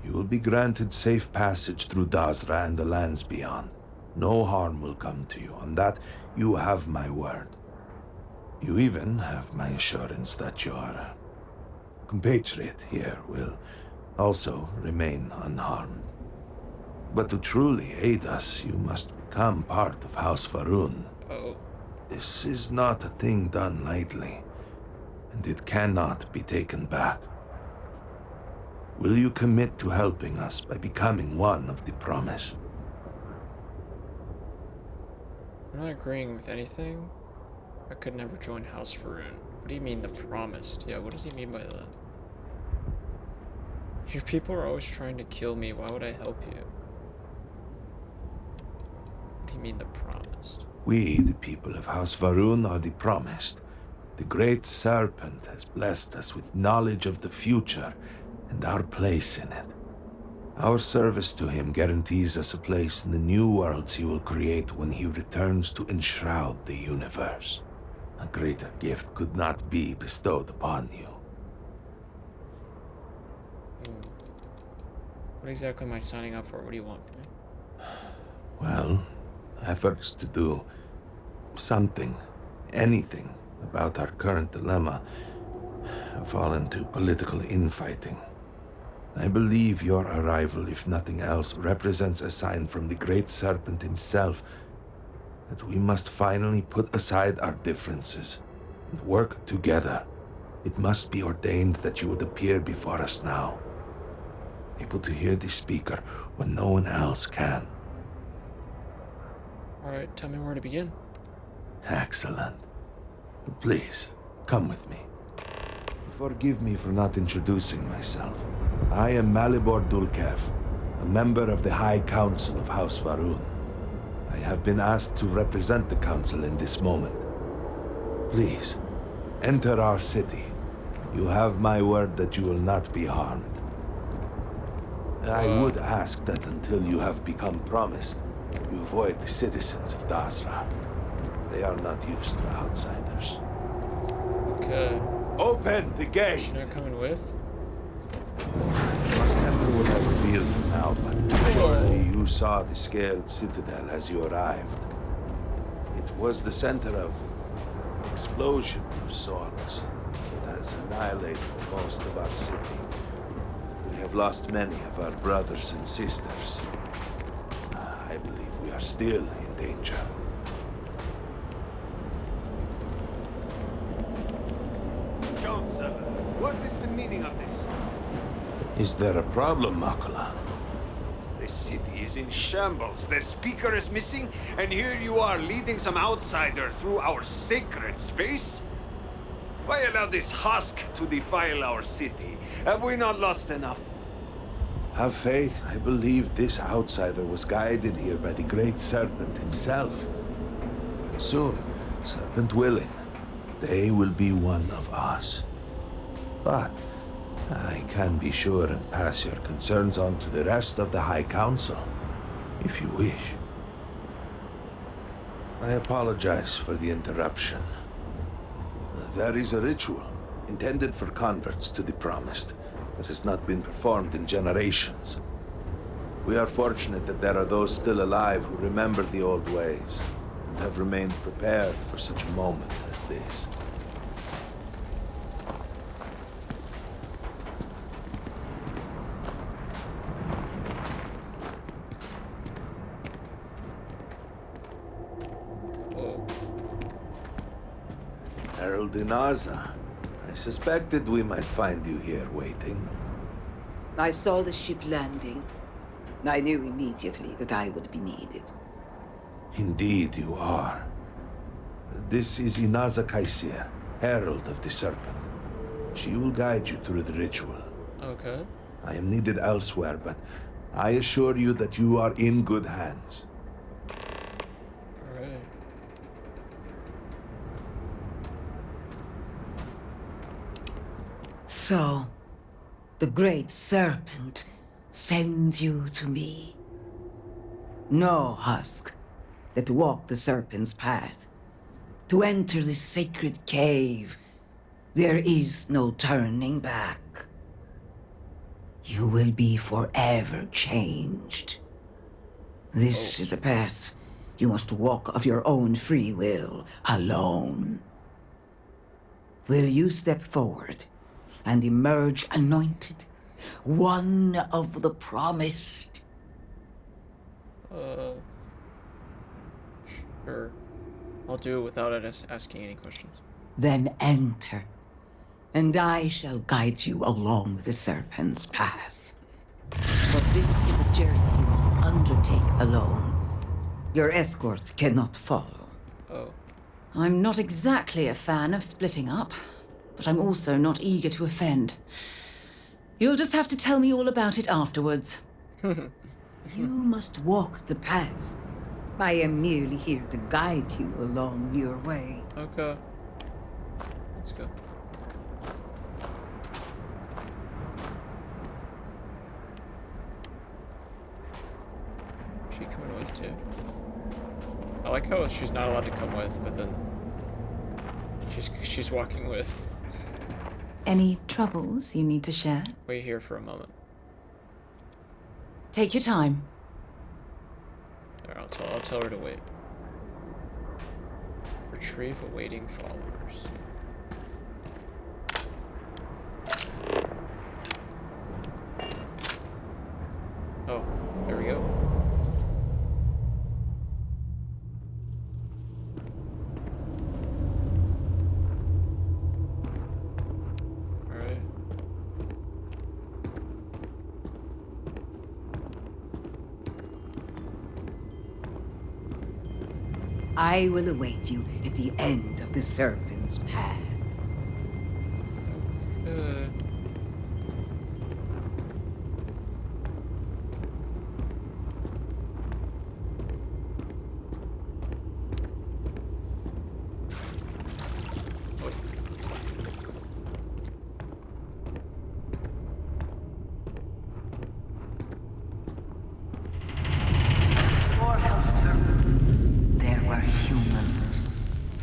You will be granted safe passage through Dazra and the lands beyond. No harm will come to you. On that, you have my word. You even have my assurance that your compatriot here will also remain unharmed. But to truly aid us, you must become part of House Varun. Oh. This is not a thing done lightly, and it cannot be taken back. Will you commit to helping us by becoming one of the promised? I'm not agreeing with anything. I could never join House Varun. What do you mean, the promised? Yeah, what does he mean by that? Your people are always trying to kill me. Why would I help you? What do you mean, the promised? We, the people of House Varun, are the promised. The Great Serpent has blessed us with knowledge of the future and our place in it. Our service to him guarantees us a place in the new worlds he will create when he returns to enshroud the universe. A greater gift could not be bestowed upon you. What exactly am I signing up for? What do you want from me? Well, efforts to do something, anything about our current dilemma have fallen to political infighting. I believe your arrival, if nothing else, represents a sign from the Great Serpent himself that we must finally put aside our differences and work together. It must be ordained that you would appear before us now, able to hear the speaker when no one else can. Alright, tell me where to begin. Excellent. Please, come with me. Forgive me for not introducing myself. I am Malibor Dulkev, a member of the High Council of House Varun. I have been asked to represent the Council in this moment. Please, enter our city. You have my word that you will not be harmed. I would ask that until you have become promised, you avoid the citizens of Dazra. They are not used to outsiders. Okay. Open the gate! Should I come in with? Must temper what I revealed for now, but surely you saw the scaled citadel as you arrived. It was the center of an explosion of sorts that has annihilated most of our city. We have lost many of our brothers and sisters. I believe we are still in danger. Council, what is the meaning of this? Is there a problem, Makula? The city is in shambles. The speaker is missing, and here you are leading some outsider through our sacred space? Why allow this husk to defile our city? Have we not lost enough? Have faith. I believe this outsider was guided here by the Great Serpent himself. Soon, Serpent willing, they will be one of us. But I can be sure and pass your concerns on to the rest of the High Council, if you wish. I apologize for the interruption. There is a ritual intended for converts to the Promised that has not been performed in generations. We are fortunate that there are those still alive who remember the old ways and have remained prepared for such a moment as this. Herald Inaza, I suspected we might find you here waiting. I saw the ship landing. I knew immediately that I would be needed. Indeed you are. This is Inaza Kaisir, Herald of the Serpent. She will guide you through the ritual. Okay. I am needed elsewhere, but I assure you that you are in good hands. Alright. So, the Great Serpent sends you to me. Know, Husk, that to walk the Serpent's path, to enter this sacred cave, there is no turning back. You will be forever changed. This is a path you must walk of your own free will, alone. Will you step forward and emerge anointed, one of the Promised? Sure. I'll do it without asking any questions. Then enter, and I shall guide you along the Serpent's path. But this is a journey you must undertake alone. Your escort cannot follow. Oh. I'm not exactly a fan of splitting up, but I'm also not eager to offend. You'll just have to tell me all about it afterwards. You must walk the path. I am merely here to guide you along your way. Okay. Let's go. She coming with too? I like how she's not allowed to come with, but then she's walking with. Any troubles you need to share? Wait here for a moment. Take your time. Or I'll tell her to wait. Retrieve awaiting followers. Oh, there we go. I will await you at the end of the Serpent's path.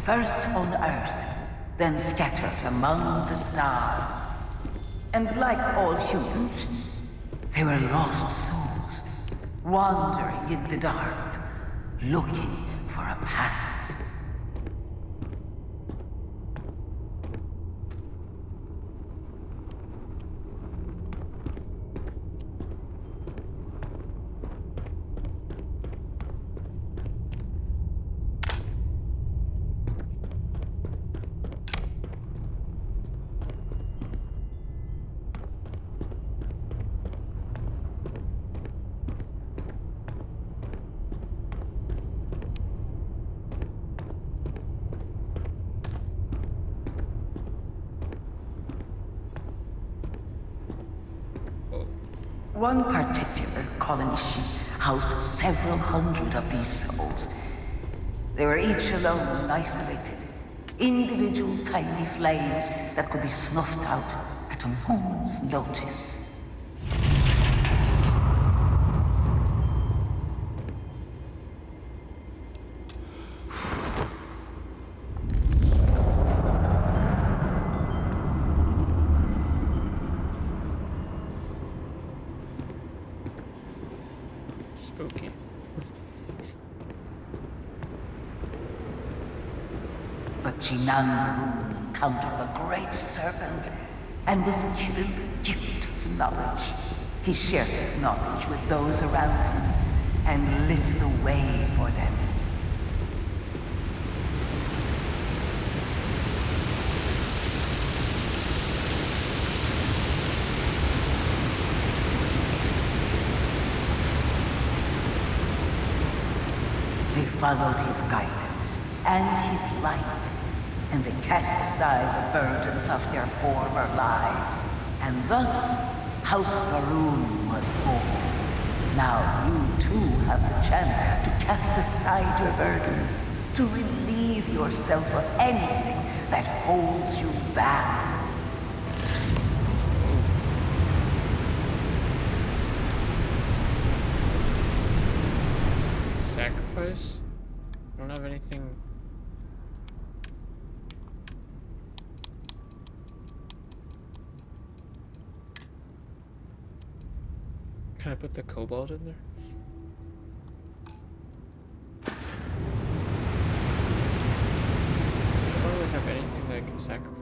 First on Earth, then scattered among the stars. And like all humans, they were lost souls, wandering in the dark, looking for a path. One particular colony ship housed several hundred of these souls. They were each alone and isolated, individual tiny flames that could be snuffed out at at a moment's notice. Spooky. But Jinan Varun encountered the Great Serpent and was given the gift of knowledge. He shared his knowledge with those around him and lit the way for them. They followed his guidance and his light, and they cast aside the burdens of their former lives. And thus, House Varun was born. Now you too have the chance to cast aside your burdens, to relieve yourself of anything that holds you back. Sacrifice? I don't have anything. Can I put the cobalt in there? I don't really have anything that I can sacrifice.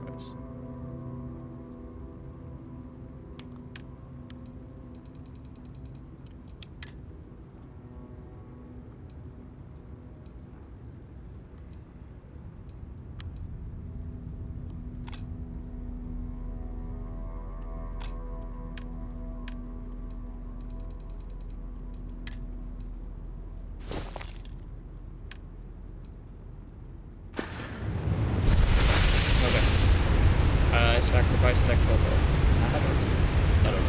Sacrifice that cobalt. I don't know.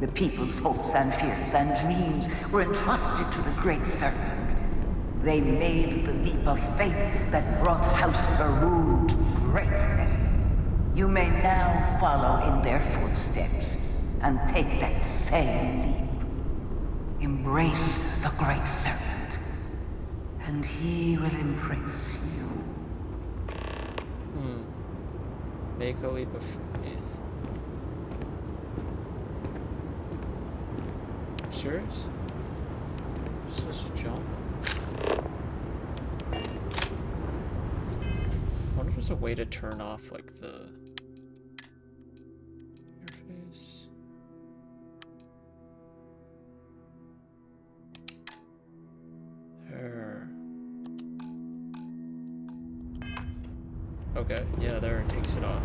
The people's hopes and fears and dreams were entrusted to the Great Serpent. They made the leap of faith that brought House Varun to greatness. You may now follow in their footsteps and take that same leap. Embrace the Great Serpent, and he will embrace you. Make a leap of faith. Serious? Just a jump? I wonder if there's a way to turn off, like, the interface. There. Okay, yeah, there, it takes it off.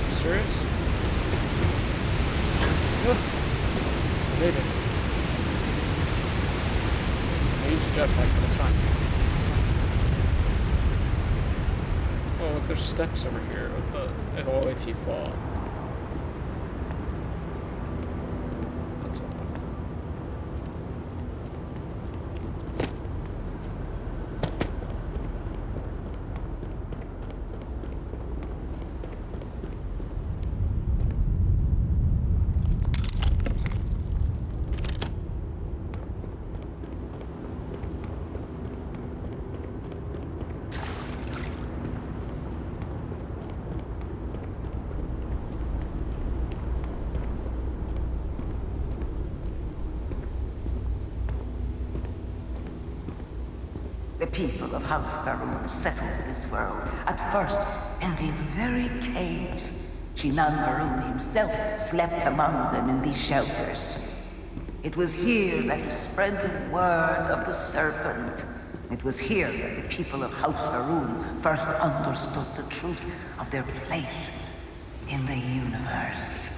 You serious? Made it. I used a jetpack, but it's fine. Oh, look, there's steps over here with the. Oh, if you fall. That's all. The people of House Varun settled this world, at first in these very caves. Jinan Varun himself slept among them in these shelters. It was here that he spread the word of the serpent. It was here that the people of House Varun first understood the truth of their place in the universe.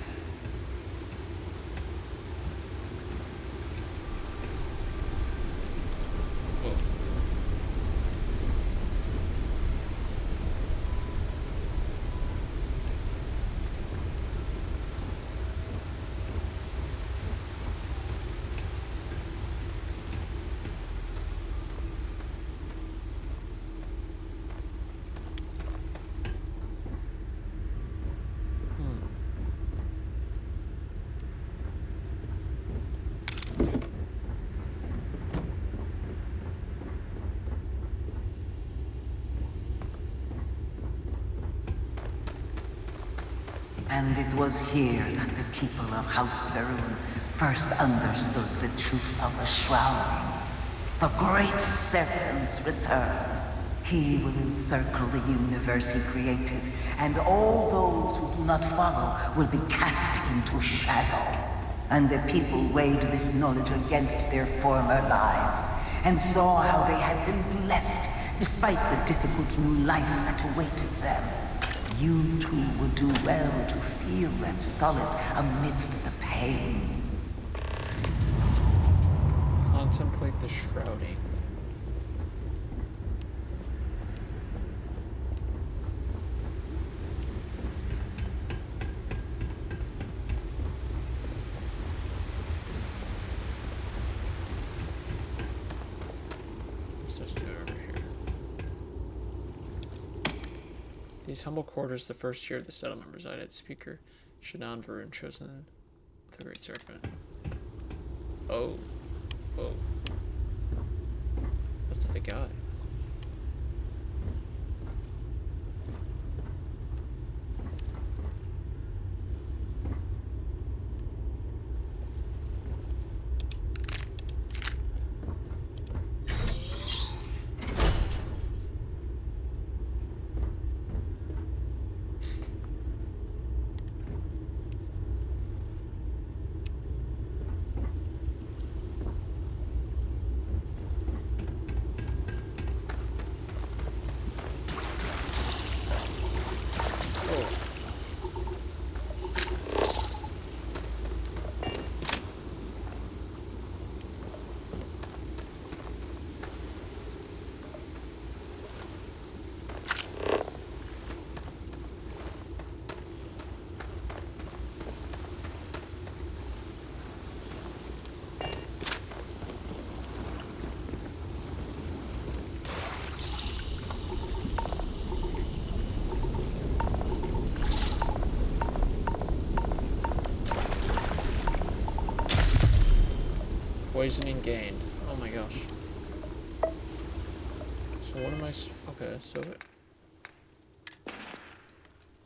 And it was here that the people of House Varun first understood the truth of the shrouding. The Great Serpent's return. He will encircle the universe he created, and all those who do not follow will be cast into shadow. And the people weighed this knowledge against their former lives, and saw how they had been blessed despite the difficult new life that awaited them. You too would do well to feel that solace amidst the pain. Contemplate the shrouding. Let's just do it over here. These humble quarters, the first year of the settlement, resided Speaker Nishina Varun, chosen with the Great Serpent. Oh. Whoa. That's the guy. Poisoning gained. Oh my gosh. So what am I? Okay, so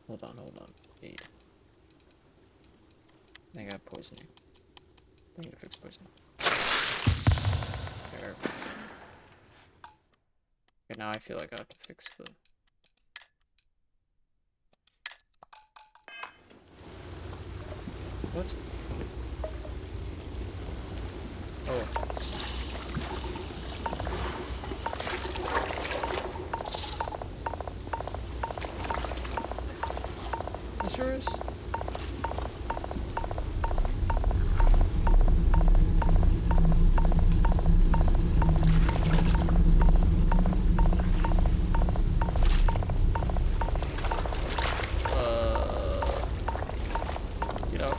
hold on. 8. I think I have poisoning. I need to fix poisoning. There. Okay, now I feel like I have to fix the. What? Oh. You serious? Get out.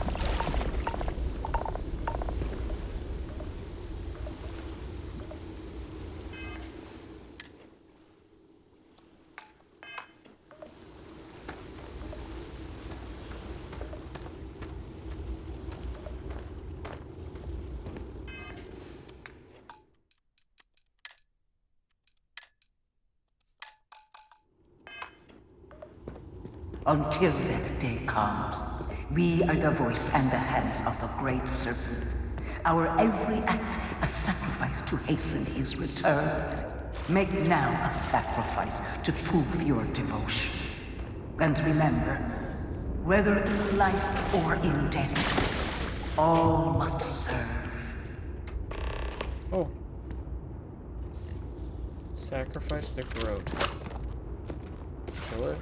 Until that day comes, we are the voice and the hands of the Great Serpent. Our every act a sacrifice to hasten his return. Make now a sacrifice to prove your devotion. And remember, whether in life or in death, all must serve. Oh. Sacrifice the Groat. Kill it.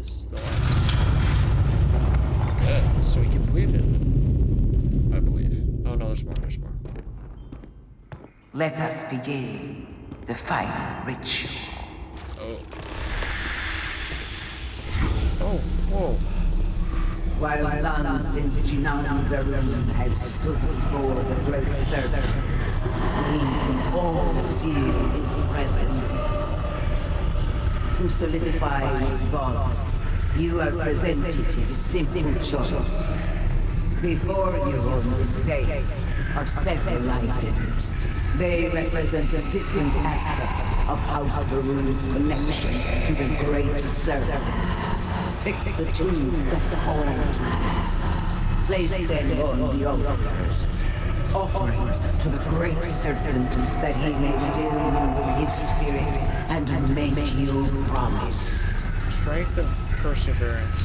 this is the last. Okay, so we completed it, I believe. Oh no, there's more, there's more. Let us begin the final ritual. Oh. Oh, whoa. While none since Nishina Research have stood before the great serpent, we can all feel his presence. To solidify his bond, you are presented to the simple choice. Before you on this dais are several items. They represent the different aspects of House Baru's connection to the great serpent. Pick the two that call to you. Place them on the altars. Offerings to the great serpent that he may fill you with his spirit and make you promise. Strength and perseverance.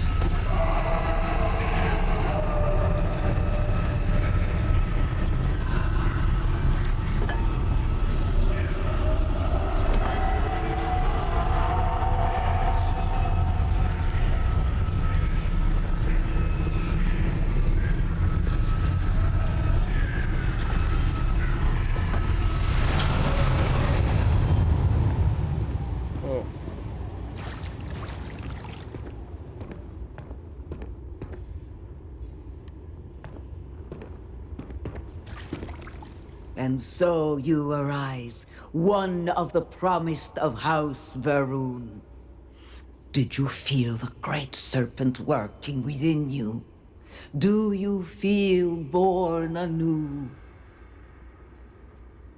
And so you arise, one of the promised of House Varun. Did you feel the great serpent working within you? Do you feel born anew?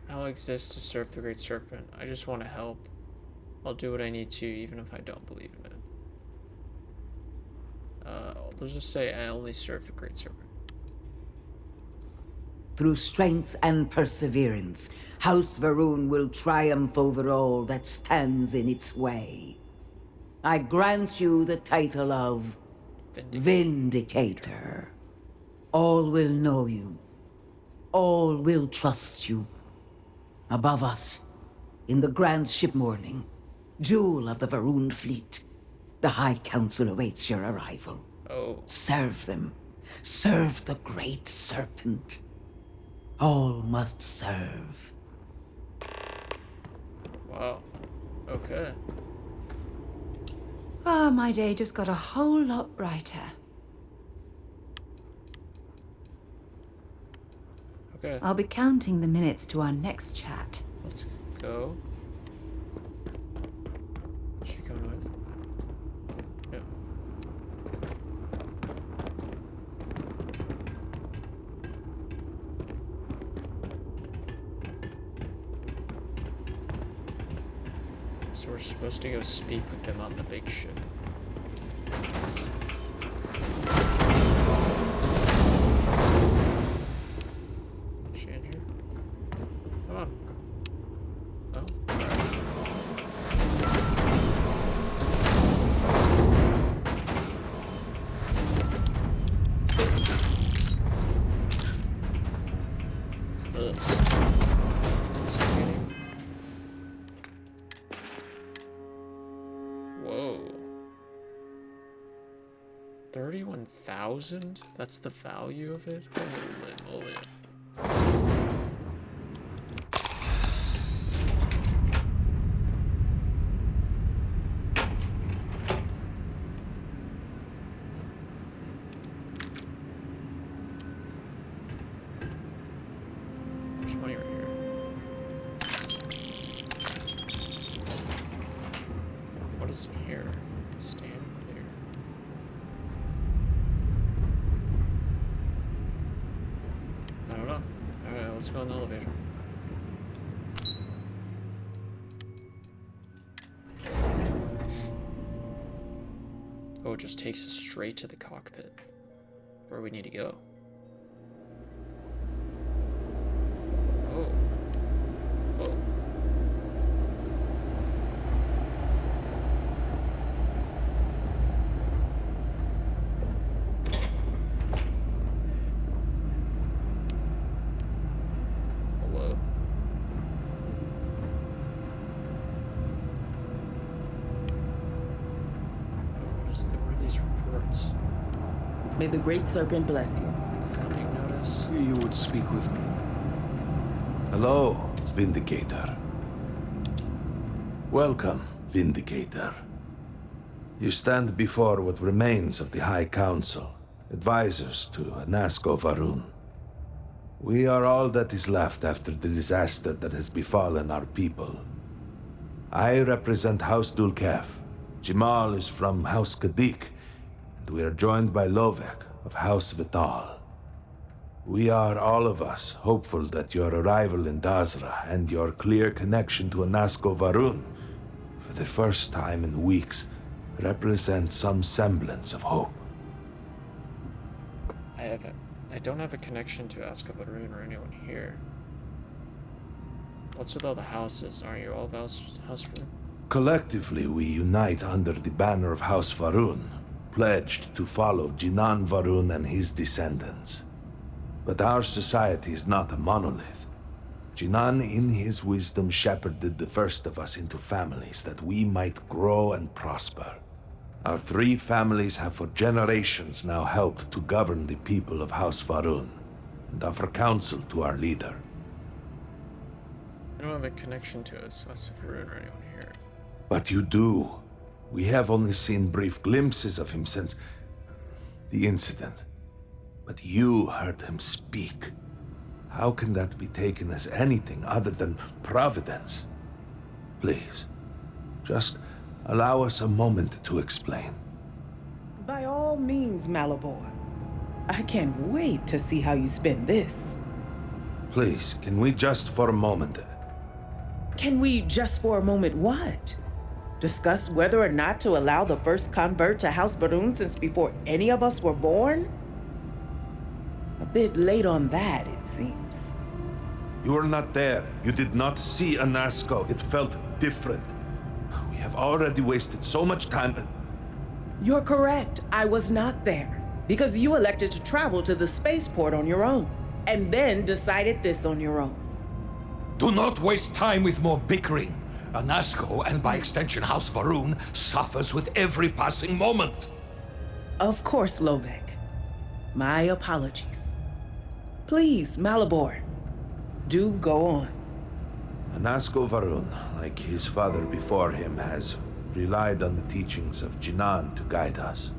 I'll exist to serve the great serpent. I just want to help. I'll do what I need to, even if I don't believe in it. Let's just say I only serve the great serpent. Through strength and perseverance, House Varun will triumph over all that stands in its way. I grant you the title of Vindicator. All will know you. All will trust you. Above us, in the grand ship morning, jewel of the Varun fleet, the High Council awaits your arrival. Oh. Serve them. Serve the great serpent. All must serve. Wow. Okay. Ah, my day just got a whole lot brighter. Okay. I'll be counting the minutes to our next chat. Let's go. Is she coming with? Yep. So we're supposed to go speak with them on the big ship. Is she in here? Come on. Oh, alright. What's this? Scanning. Whoa. 31,000? That's the value of it? Holy moly. There's money right here. What is in here? Stand clear. I don't know. Alright, let's go in the elevator. Oh, it just takes us straight to the cockpit. Where we need to go. Oh. Oh. Hello. What is the May the Great Serpent bless you. Founding notice. You would speak with me. Hello, Vindicator. Welcome, Vindicator. You stand before what remains of the High Council, advisors to Anasco Varun. We are all that is left after the disaster that has befallen our people. I represent House Dulkef. Jamal is from House Kadik, and we are joined by Lovek of House Vital. We are, all of us, hopeful that your arrival in Dazra and your clear connection to Anasco Varun, for the first time in weeks, represent some semblance of hope. I don't have a connection to Azkaban or anyone here. What's with all the houses? Aren't you all of House Varun? Collectively, we unite under the banner of House Varun, pledged to follow Jinan Varun and his descendants. But our society is not a monolith. Jinan, in his wisdom, shepherded the first of us into families that we might grow and prosper. Our 3 families have for generations now helped to govern the people of House Varun, and offer counsel to our leader. I don't have a connection to Azkaban or anyone here. But you do. We have only seen brief glimpses of him since the incident. But you heard him speak. How can that be taken as anything other than providence? Please, just allow us a moment to explain. By all means, Malabor. I can't wait to see how you spin this. Please, can we just for a moment... Can we just for a moment what? Discuss whether or not to allow the first convert to House Varun since before any of us were born? A bit late on that, it seems. You were not there. You did not see Anasco. It felt different. We have already wasted so much time. You're correct. I was not there. Because you elected to travel to the spaceport on your own. And then decided this on your own. Do not waste time with more bickering. Anasco, and by extension House Varun, suffers with every passing moment. Of course, Lovek. My apologies. Please, Malabor, do go on. Anasco Varun, like his father before him, has relied on the teachings of Jinan to guide us.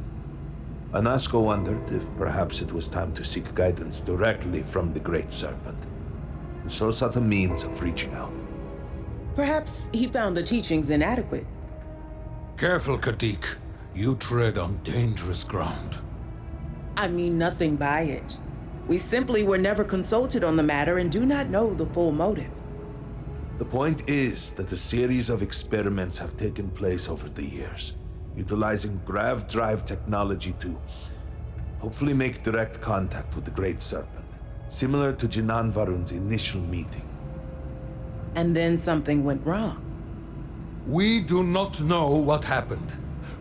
Anasco wondered if perhaps it was time to seek guidance directly from the Great Serpent, and so sought a means of reaching out. Perhaps he found the teachings inadequate. Careful, Kadik. You tread on dangerous ground. I mean nothing by it. We simply were never consulted on the matter and do not know the full motive. The point is that a series of experiments have taken place over the years, utilizing grav drive technology to hopefully make direct contact with the Great Serpent, similar to Jinan Varun's initial meeting. And then something went wrong. We do not know what happened.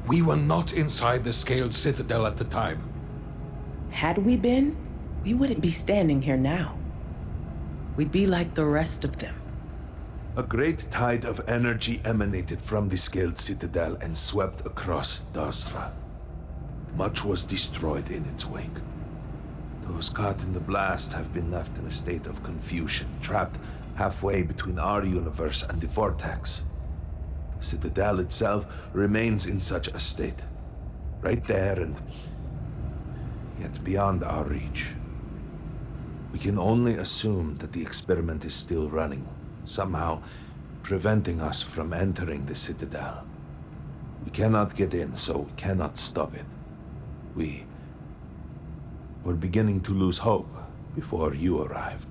We were not inside the Scaled Citadel at the time. Had we been, we wouldn't be standing here now. We'd be like the rest of them. A great tide of energy emanated from the Scaled Citadel and swept across Dazra. Much was destroyed in its wake. Those caught in the blast have been left in a state of confusion, trapped halfway between our universe and the Vortex. The Citadel itself remains in such a state, right there and yet beyond our reach. We can only assume that the experiment is still running, somehow preventing us from entering the Citadel. We cannot get in, so we cannot stop it. We're beginning to lose hope before you arrived.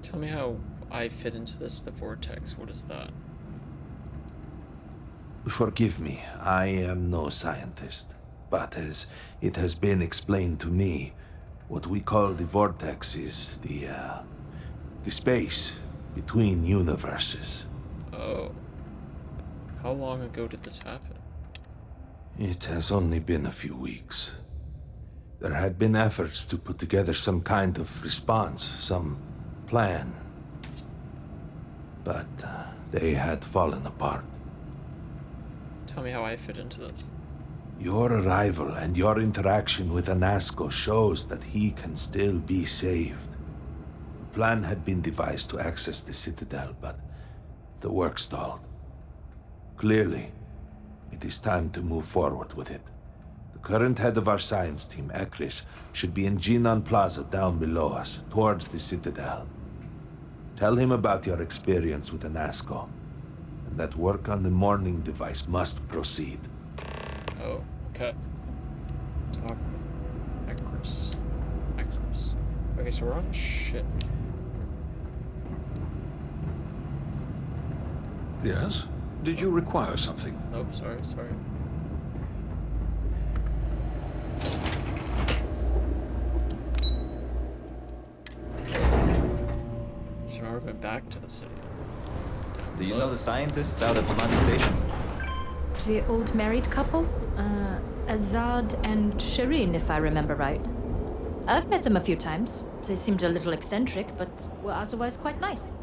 Tell me how I fit into this, the Vortex. What is that? Forgive me, I am no scientist. But as it has been explained to me, what we call the Vortex is the space between universes. Oh. How long ago did this happen? It has only been a few weeks. There had been efforts to put together some kind of response, some plan. But they had fallen apart. Tell me how I fit into this. Your arrival and your interaction with Anasco shows that he can still be saved. A plan had been devised to access the Citadel, but the work stalled. Clearly, it is time to move forward with it. The current head of our science team, Ekris, should be in Jinan Plaza down below us, towards the Citadel. Tell him about your experience with Anasco, and that work on the morning device must proceed. Oh, okay. Talk with Ekris. Ekris. Okay, so we're on ship. Yes? Did you require something? Oh, sorry. So now we're going back to the city. Do you know the scientists out at the Mani station? The old married couple? Azad and Shireen, if I remember right. I've met them a few times. They seemed a little eccentric, but were otherwise quite nice.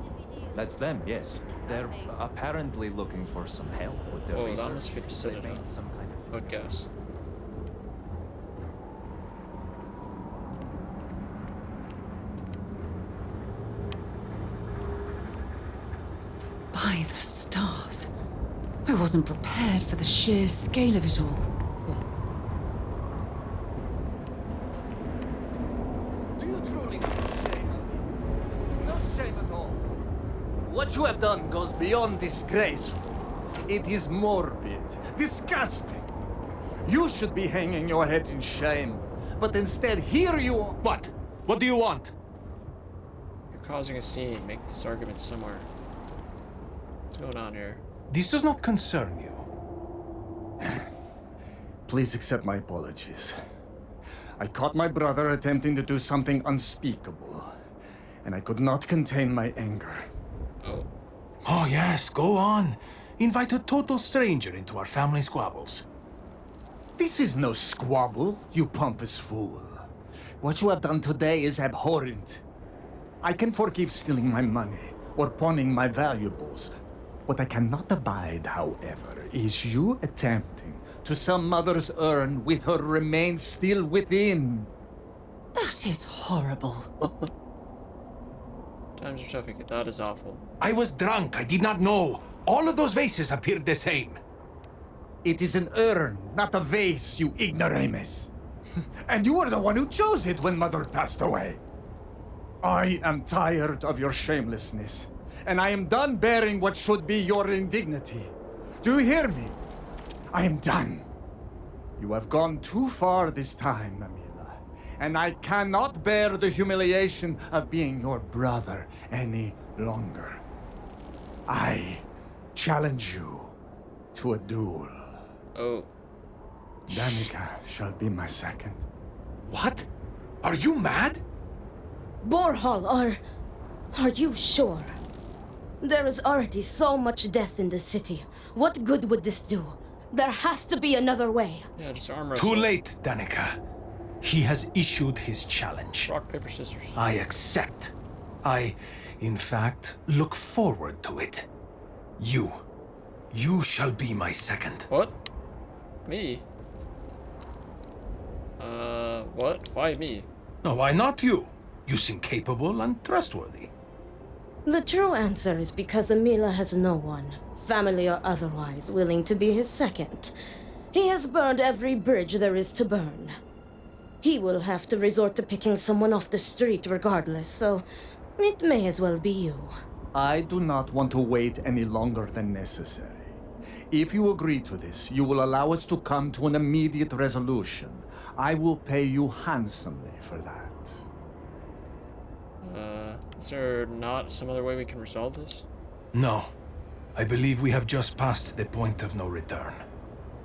That's them, yes. They're apparently looking for some help with their research. That must be the Citadel. I would guess. By the stars. I wasn't prepared for the sheer scale of it all. Do you truly feel shame? No shame at all. What you have done goes beyond disgraceful. It is morbid, disgusting. You should be hanging your head in shame, but instead here you are. What? What do you want? You're causing a scene. Make this argument somewhere. What's going on here? This does not concern you. Please accept my apologies. I caught my brother attempting to do something unspeakable, and I could not contain my anger. Oh yes, go on. Invite a total stranger into our family squabbles. This is no squabble, you pompous fool. What you have done today is abhorrent. I can forgive stealing my money or pawning my valuables. What I cannot abide, however, is you attempting to some mother's urn with her remains still within. That is horrible. Times are tough. That is awful. I was drunk. I did not know. All of those vases appeared the same. It is an urn, not a vase, you ignoramus. And you were the one who chose it when Mother passed away. I am tired of your shamelessness, and I am done bearing what should be your indignity. Do you hear me? I am done. You have gone too far this time, Amila, and I cannot bear the humiliation of being your brother any longer. I challenge you to a duel. Oh. Danica shall be my second. What? Are you mad? Borhal, are you sure? There is already so much death in the city. What good would this do? There has to be another way. Yeah, just arm wrestle. Too late, Danica. He has issued his challenge. Rock, paper, scissors. I accept. I, in fact, look forward to it. You shall be my second. What? Me? What? Why me? No, why not you? You seem capable and trustworthy. The true answer is because Amila has no one, family or otherwise, willing to be his second. He has burned every bridge there is to burn. He will have to resort to picking someone off the street regardless, so it may as well be you. I do not want to wait any longer than necessary. If you agree to this, you will allow us to come to an immediate resolution. I will pay you handsomely for that. Is there not some other way we can resolve this? No. I believe we have just passed the point of no return.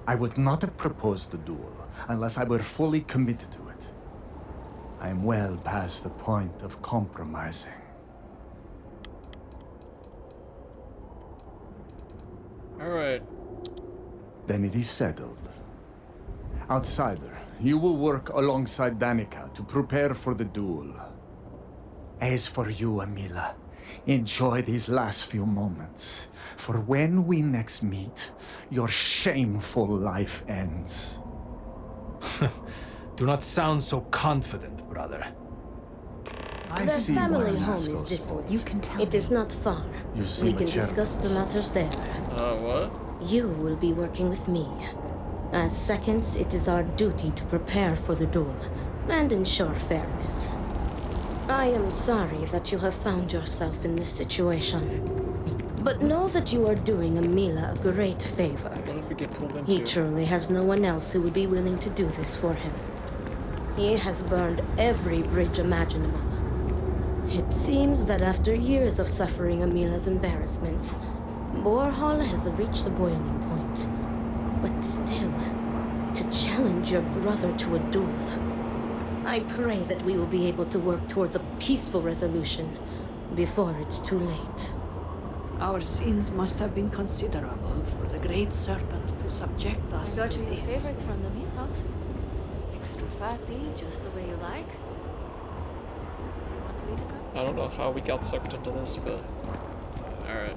I would not have proposed the duel unless I were fully committed to it. I am well past the point of compromising. Alright. Then it is settled. Outsider, you will work alongside Danica to prepare for the duel. As for you, Amila, enjoy these last few moments, for when we next meet, your shameful life ends. Do not sound so confident, brother. The family home is this way. You can tell It is not far. You We seem can a gentleman. discuss the matters there. What? You will be working with me. As seconds, it is our duty to prepare for the duel and ensure fairness. I am sorry that you have found yourself in this situation. But know that you are doing Amila a great favor. What did we get pulled into? He truly has no one else who would be willing to do this for him. He has burned every bridge imaginable. It seems that after years of suffering Amila's embarrassment, Borhall has reached the boiling point. But still, to challenge your brother to a duel. I pray that we will be able to work towards a peaceful resolution before it's too late. Our sins must have been considerable for the Great Serpent to subject us I got to you your this. favorite from the meat house. Extra fatty, just the way you like. You want to eat it? I don't know how we got sucked into this, but alright.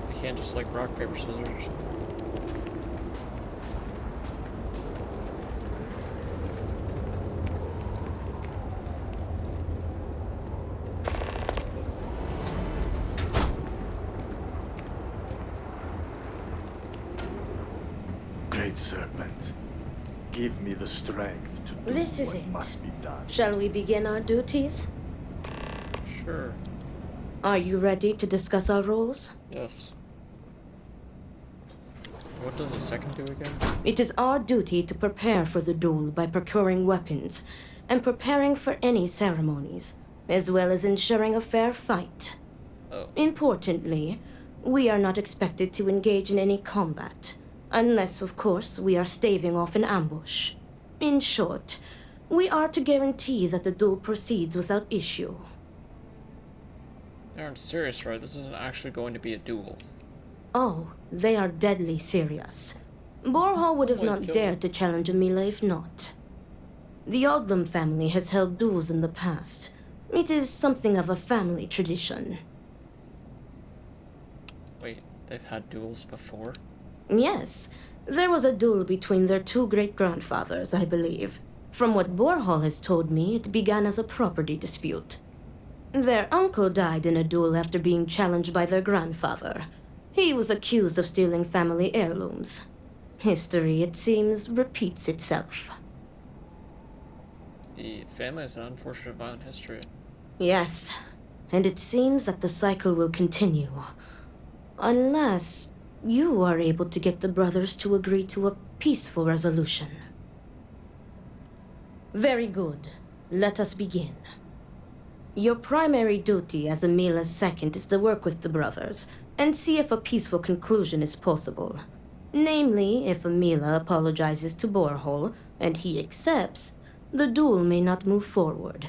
We can't just like rock, paper, scissors or something. Great Serpent, give me the strength to do This is what it. must be done. Shall we begin our duties? Sure. Are you ready to discuss our roles? Yes. What does the second do again? It is our duty to prepare for the duel by procuring weapons and preparing for any ceremonies, as well as ensuring a fair fight. Oh. Importantly, we are not expected to engage in any combat, unless, of course, we are staving off an ambush. In short, we are to guarantee that the duel proceeds without issue. They aren't serious, right? This isn't actually going to be a duel. Oh, they are deadly serious. Borhall would have Oh my not God. dared to challenge Amila if not. The Odlum family has held duels in the past. It is something of a family tradition. Wait, they've had duels before? Yes, there was a duel between their two great-grandfathers, I believe. From what Borhall has told me, it began as a property dispute. Their uncle died in a duel after being challenged by their grandfather. He was accused of stealing family heirlooms. History, it seems, repeats itself. The family has an unfortunate violent history. Yes, and it seems that the cycle will continue. Unless you are able to get the brothers to agree to a peaceful resolution. Very good. Let us begin. Your primary duty as Amila's second is to work with the brothers and see if a peaceful conclusion is possible. Namely, if Amila apologizes to Borhall and he accepts, the duel may not move forward.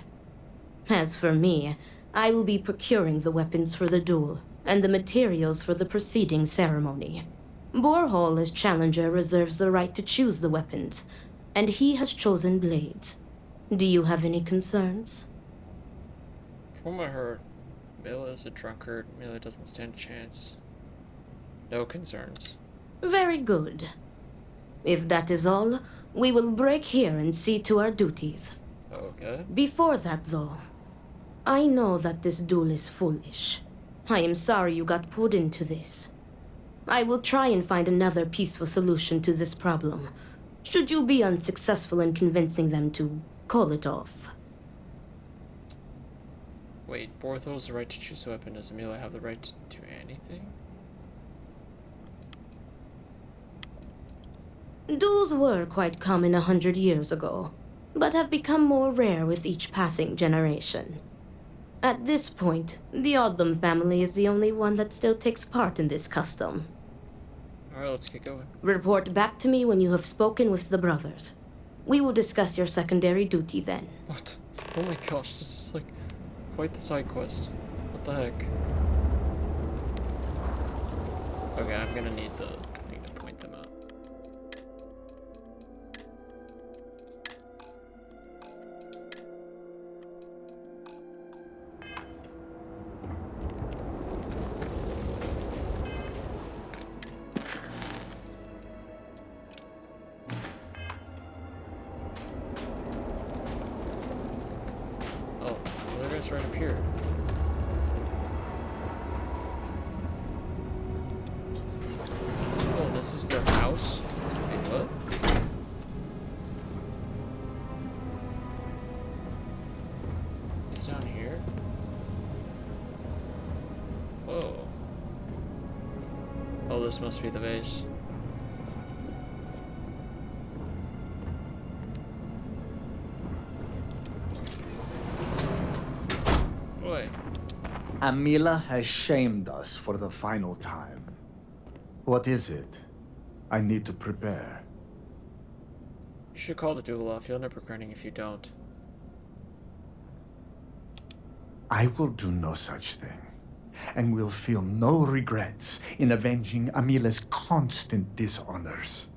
As for me, I will be procuring the weapons for the duel and the materials for the preceding ceremony. Borhall, as challenger, reserves the right to choose the weapons, and he has chosen blades. Do you have any concerns? From what I heard, Mila is a drunkard. Mila doesn't stand a chance. No concerns. Very good. If that is all, we will break here and see to our duties. Okay. Before that, though, I know that this duel is foolish. I am sorry you got pulled into this. I will try and find another peaceful solution to this problem, should you be unsuccessful in convincing them to call it off. Wait, Borthos has the right to choose a weapon. Does Amelia have the right to do anything? Duels were quite common 100 years ago, but have become more rare with each passing generation. At this point, the Odlum family is the only one that still takes part in this custom. Alright, let's get going. Report back to me when you have spoken with the brothers. We will discuss your secondary duty then. What? Oh my gosh, this is like quite the side quest. What the heck? Okay, I'm gonna need to point them out. it's right up here. Oh, this is their house? Wait, what? It's down here? Whoa. Oh, this must be the base. Wait. Amila has shamed us for the final time. What is it? I need to prepare. You should call the duel off. You'll end up regretting if you don't. I will do no such thing, and will feel no regrets in avenging Amila's constant dishonors.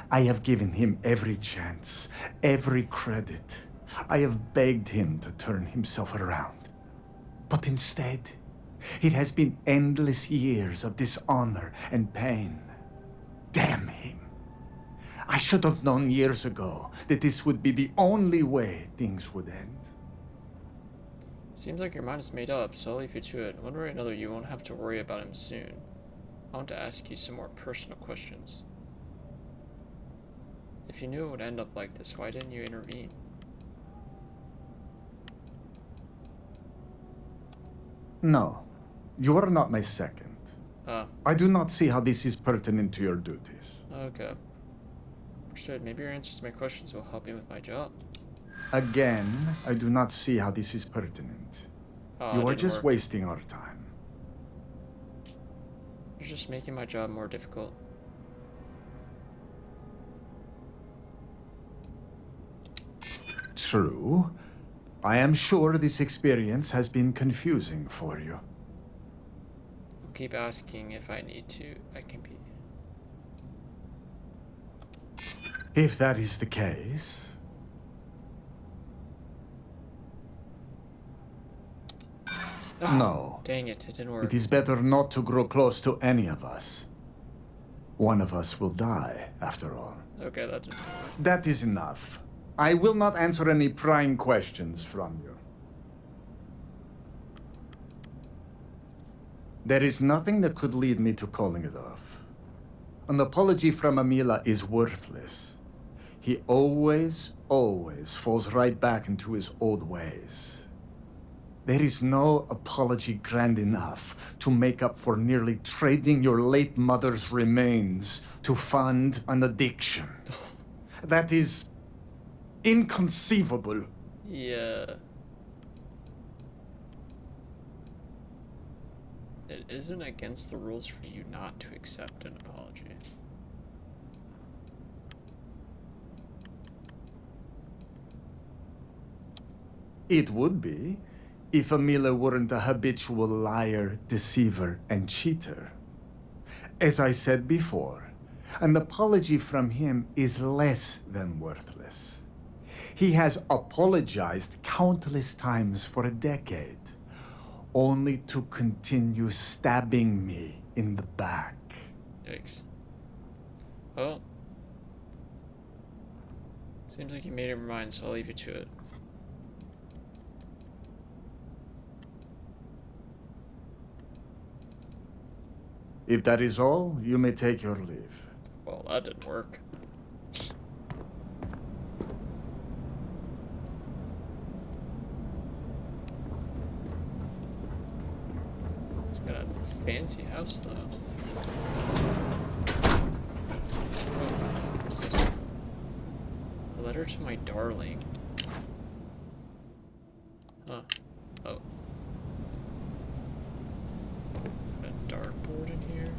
I have given him every chance, every credit. I have begged him to turn himself around. But instead, it has been endless years of dishonor and pain. Damn him. I should have known years ago that this would be the only way things would end. Seems like your mind is made up, so I'll leave you to it. One way or another, you won't have to worry about him soon. I want to ask you some more personal questions. If you knew it would end up like this, why didn't you intervene? No, you are not my second. I do not see how this is pertinent to your duties. Okay. Understood. Maybe your answers to my questions will help me with my job. Again, I do not see how this is pertinent. You are just wasting our time. You're just making my job more difficult. True. I am sure this experience has been confusing for you. I'll keep asking if I need to. I can be. If that is the case... No. Dang it, it didn't work. It is better not to grow close to any of us. One of us will die, after all. Okay, that didn't work. That is enough. I will not answer any prime questions from you. There is nothing that could lead me to calling it off. An apology from Amila is worthless. He always falls right back into his old ways. There is no apology grand enough to make up for nearly trading your late mother's remains to fund an addiction. That is inconceivable. Yeah. It isn't against the rules for you not to accept an apology. It would be, if Amila weren't a habitual liar, deceiver, and cheater. As I said before, an apology from him is less than worthless. He has apologized countless times for a decade, only to continue stabbing me in the back. Yikes. Well, seems like you made up your mind, so I'll leave you to it. If that is all, you may take your leave. Well, that didn't work. He's got a fancy house, though. Oh, what's this? A letter to my darling. Huh. Oh. Dartboard in here?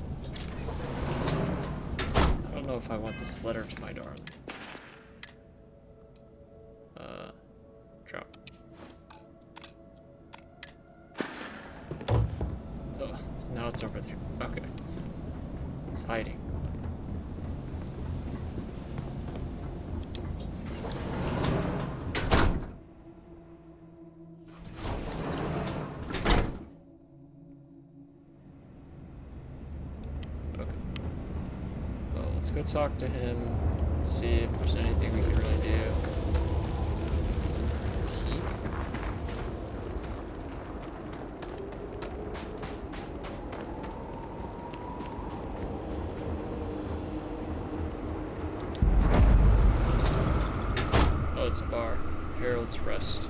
I don't know if I want this letter to my darling. Drop. Oh, now it's over there. Okay. It's hiding. Let's go talk to him. Let's see if there's anything we can really do. Keep. that's a bar. Harold's Rest.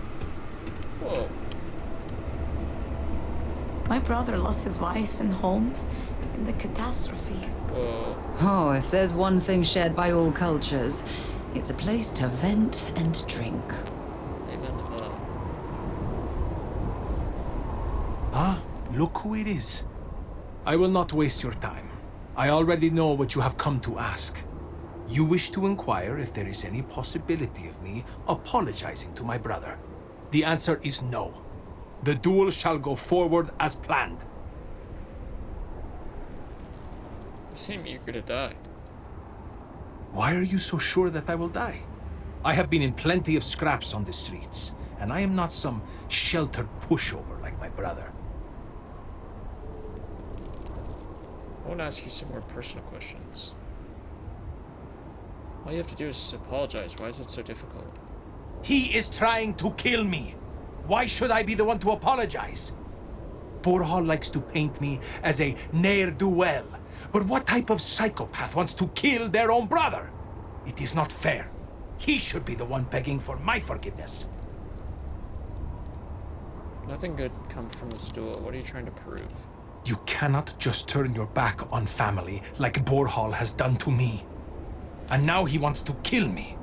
Whoa. My brother lost his wife and home in the catastrophe. Whoa. Oh, if there's one thing shared by all cultures, it's a place to vent and drink. Amen to that. Ah, look who it is. I will not waste your time. I already know what you have come to ask. You wish to inquire if there is any possibility of me apologizing to my brother. The answer is no. The duel shall go forward as planned. You seem eager to die. Why are you so sure that I will die? I have been in plenty of scraps on the streets, and I am not some sheltered pushover like my brother. I want to ask you some more personal questions. All you have to do is just apologize. Why is it so difficult? He is trying to kill me. Why should I be the one to apologize? Borhall likes to paint me as a ne'er-do-well. But what type of psychopath wants to kill their own brother? It is not fair. He should be the one begging for my forgiveness. Nothing good comes from this duel. What are you trying to prove? You cannot just turn your back on family like Borhall has done to me. And now he wants to kill me.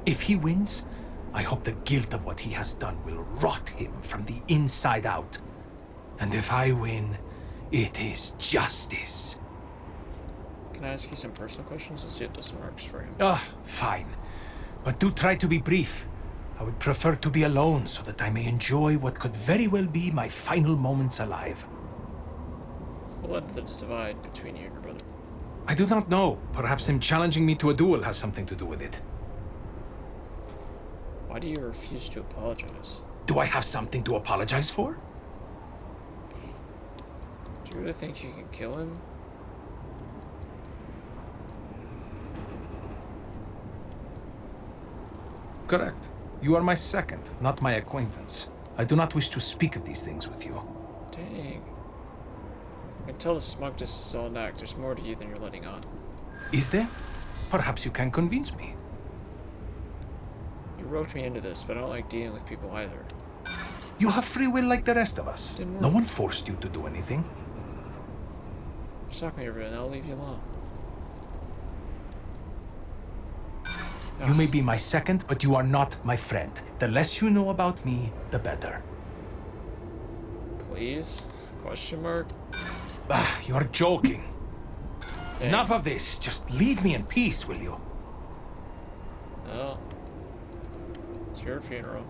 If he wins, I hope the guilt of what he has done will rot him from the inside out. And if I win, it is justice. Can I ask you some personal questions? Let's see if this works for him. Fine. But do try to be brief. I would prefer to be alone so that I may enjoy what could very well be my final moments alive. What led to the divide between you and your brother? I do not know. Perhaps him challenging me to a duel has something to do with it. Why do you refuse to apologize? Do I have something to apologize for? Do you really think you can kill him? Correct. You are my second, not my acquaintance. I do not wish to speak of these things with you. Dang. I can tell the smugness is all an act. There's more to you than you're letting on. Is there? Perhaps you can convince me. You roped me into this, but I don't like dealing with people either. You have free will like the rest of us. No one forced you to do anything. Just talk me over it and I'll leave you alone. You may be my second, but you are not my friend. The less you know about me, the better. Please? Question mark? You're joking. Dang. Enough of this. Just leave me in peace, will you? No. It's your funeral.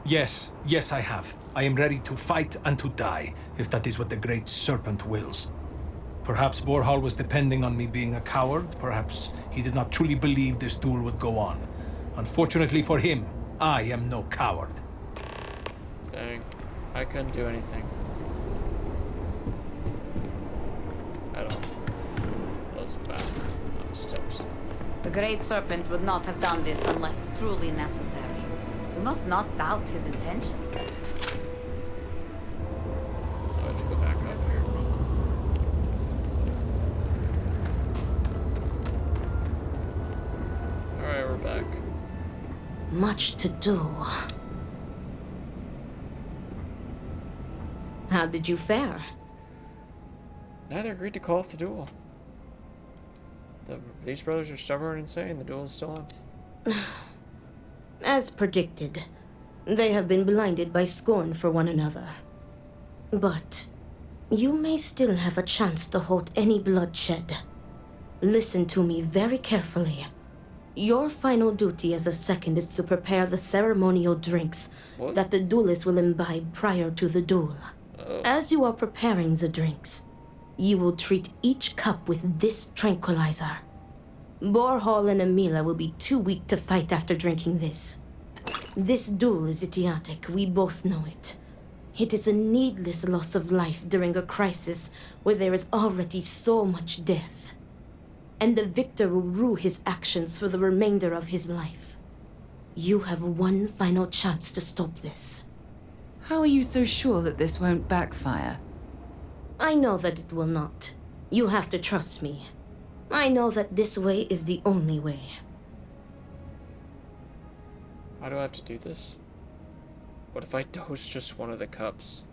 Yes, I have. I am ready to fight and to die, if that is what the Great Serpent wills. Perhaps Borhall was depending on me being a coward. Perhaps he did not truly believe this duel would go on. Unfortunately for him, I am no coward. Dang. I couldn't do anything. At all. Close the bathroom. Upstairs. The Great Serpent would not have done this unless truly necessary. We must not doubt his intentions. I have to go back up here. Alright, we're back. Much to do. How did you fare? Neither agreed to call off the duel. These brothers are stubborn and insane. The duel is still on. As predicted, they have been blinded by scorn for one another. But you may still have a chance to halt any bloodshed. Listen to me very carefully. Your final duty as a second is to prepare the ceremonial drinks that the duelist will imbibe prior to the duel. As you are preparing the drinks, you will treat each cup with this tranquilizer. Borhall and Emila will be too weak to fight after drinking this. This duel is idiotic, we both know it. It is a needless loss of life during a crisis where there is already so much death. And the victor will rue his actions for the remainder of his life. You have one final chance to stop this. How are you so sure that this won't backfire? I know that it will not. You have to trust me. I know that this way is the only way. Why do I have to do this? What if I dose just one of the cups?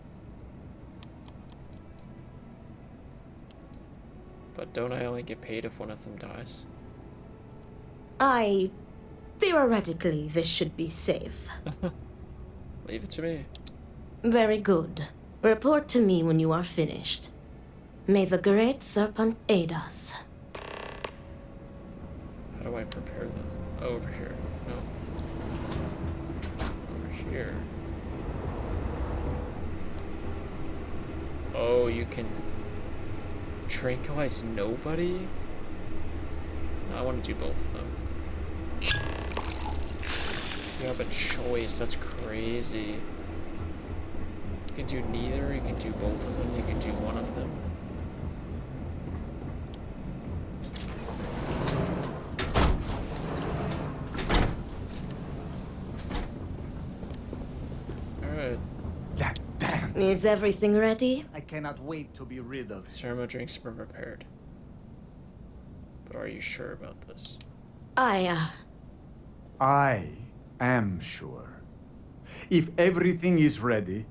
But don't I only get paid if one of them dies? Theoretically, this should be safe. Leave it to me. Very good. Report to me when you are finished. May the Great Serpent aid us. How do I prepare them? Oh, over here. No. Over here. Oh, you can tranquilize nobody? No, I want to do both of them. You have a choice. That's crazy. You can do neither. You can do both of them. You can do one of them. Alright. That damn. Is everything ready? I cannot wait to be rid of it. Ceremony drinks have been prepared. But are you sure about this? I am sure. If everything is ready,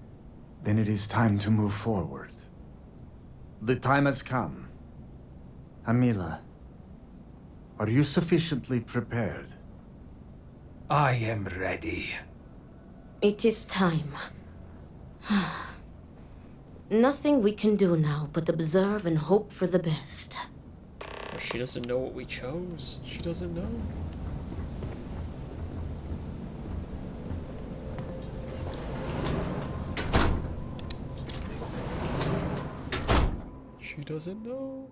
then it is time to move forward. The time has come. Amila, are you sufficiently prepared? I am ready. It is time. Nothing we can do now but observe and hope for the best. Well, she doesn't know what we chose. She doesn't know. She doesn't know.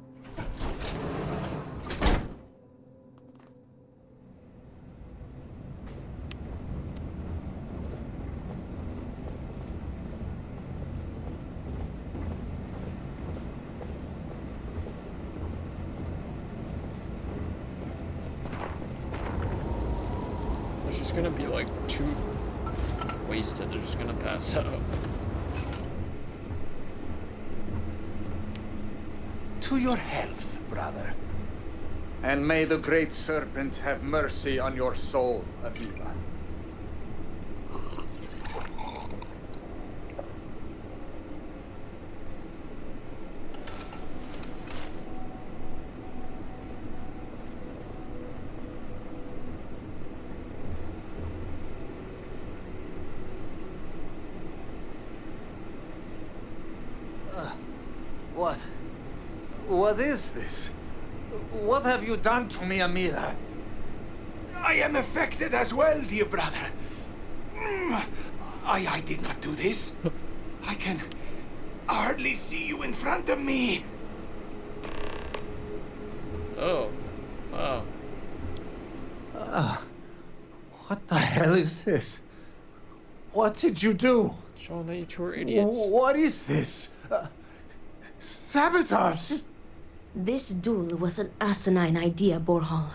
There's just gonna be like two wasted. They're just gonna pass out. To your health, brother. And may the Great Serpent have mercy on your soul, Avila. What? What is this? What have you done to me, Amila? I am affected as well, dear brother. I did not do this. I can hardly see you in front of me. Oh, wow. What the hell is this? What did you do? Showing that you two are idiots. What is this? Sabotage! This duel was an asinine idea, Borhal.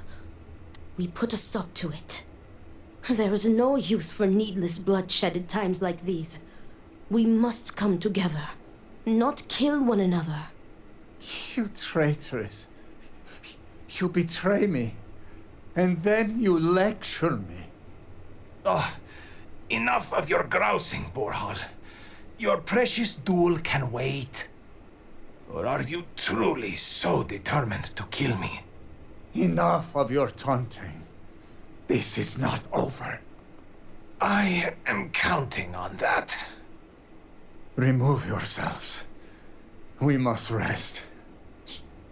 We put a stop to it. There is no use for needless bloodshed at times like these. We must come together, not kill one another. You traitoress. You betray me. And then you lecture me. Oh, enough of your grousing, Borhal. Your precious duel can wait. Or are you truly so determined to kill me? Enough of your taunting. This is not over. I am counting on that. Remove yourselves. We must rest.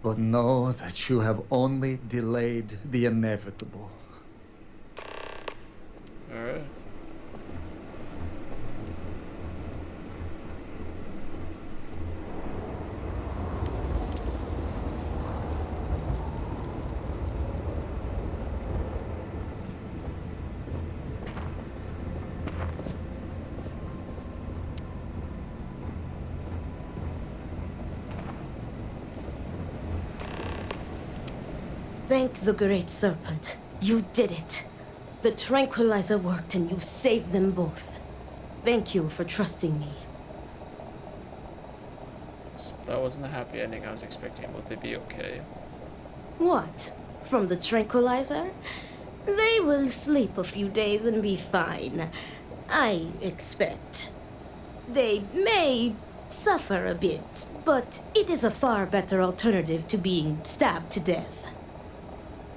But know that you have only delayed the inevitable. Alright. Thank the Great Serpent. You did it. The tranquilizer worked and you saved them both. Thank you for trusting me. That wasn't the happy ending I was expecting. Would they be okay? What? From the tranquilizer? They will sleep a few days and be fine. I expect. They may suffer a bit, but it is a far better alternative to being stabbed to death.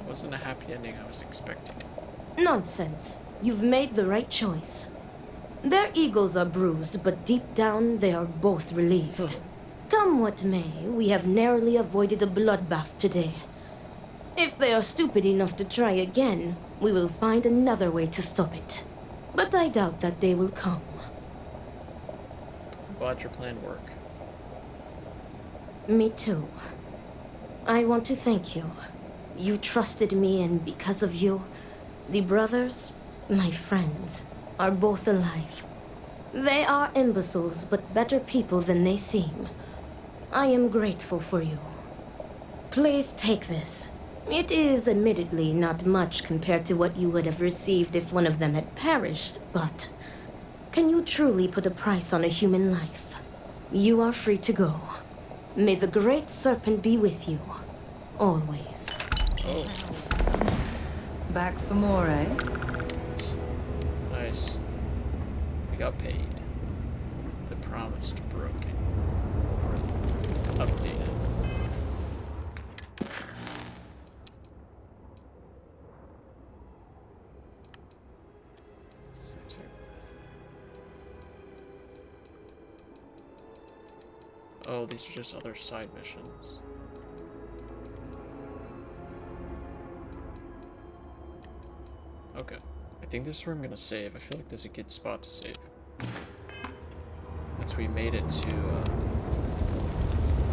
It wasn't a happy ending I was expecting. Nonsense. You've made the right choice. Their egos are bruised, but deep down they are both relieved. Come what may, we have narrowly avoided a bloodbath today. If they are stupid enough to try again, we will find another way to stop it. But I doubt that day will come. I'm glad your plan worked. Me too. I want to thank you. You trusted me, and because of you, the brothers, my friends, are both alive. They are imbeciles, but better people than they seem. I am grateful for you. Please take this. It is admittedly not much compared to what you would have received if one of them had perished, but can you truly put a price on a human life? You are free to go. May the great serpent be with you. Always. Oh. Back for more, eh? Nice. We got paid. The promised broken. Updated. Oh, these are just other side missions. Okay. I think this is where I'm gonna save. I feel like there's a good spot to save. Once we made it to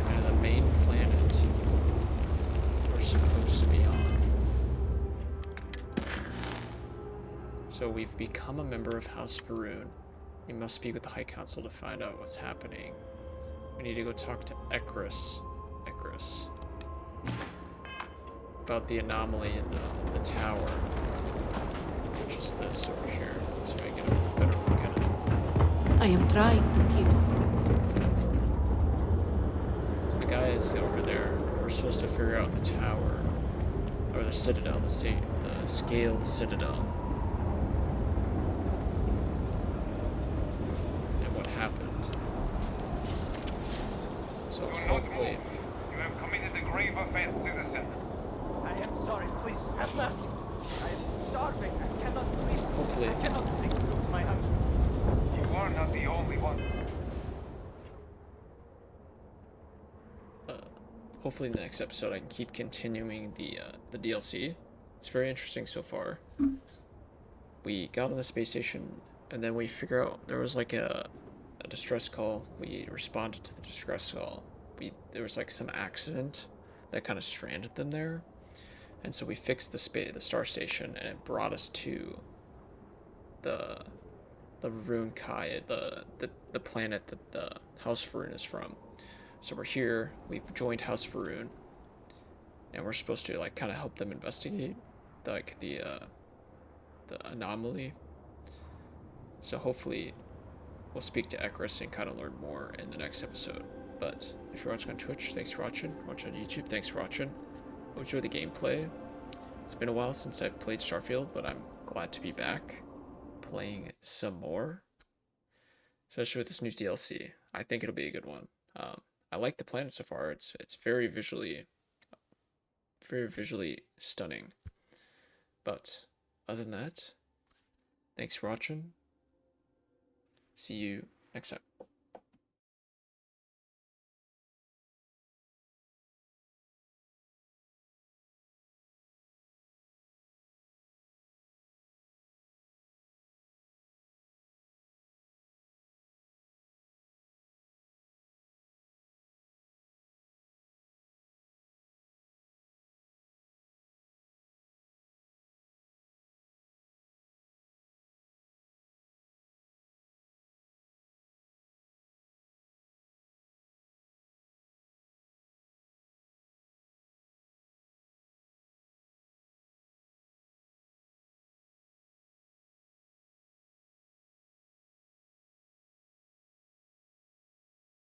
kind of the main planet we're supposed to be on. So we've become a member of House Varun. We must speak with the High Council to find out what's happening. We need to go talk to Ekris. About the anomaly in the tower. Which is this over here. So I get a better look at it. I am trying to keep So the guy is over there. We're supposed to figure out the tower. Or the citadel, the scaled citadel. And what happened. So hopefully... You have committed a grave offense, citizen. I am sorry, please, have mercy. I am starving, I cannot sleep. Hopefully. I cannot take food to my hunger. You are not the only one. Hopefully in the next episode I can keep continuing the DLC. It's very interesting so far. We got on the space station and then we figure out there was like a distress call. We responded to the distress call. There was like some accident that kind of stranded them there. And so we fixed the star station and it brought us to the Rune Kai, the planet that the House Varun is from. So we're here, we've joined House Varun, and we're supposed to like kind of help them investigate like the anomaly. So hopefully we'll speak to Ekris and kind of learn more in the next episode. But if you're watching on Twitch, thanks for watching. Watching on YouTube, thanks for watching. Hope you enjoy the gameplay. It's been a while since I've played Starfield, but I'm glad to be back playing some more. Especially with this new DLC. I think it'll be a good one. I like the planet so far. It's very visually stunning. But other than that, thanks for watching. See you next time.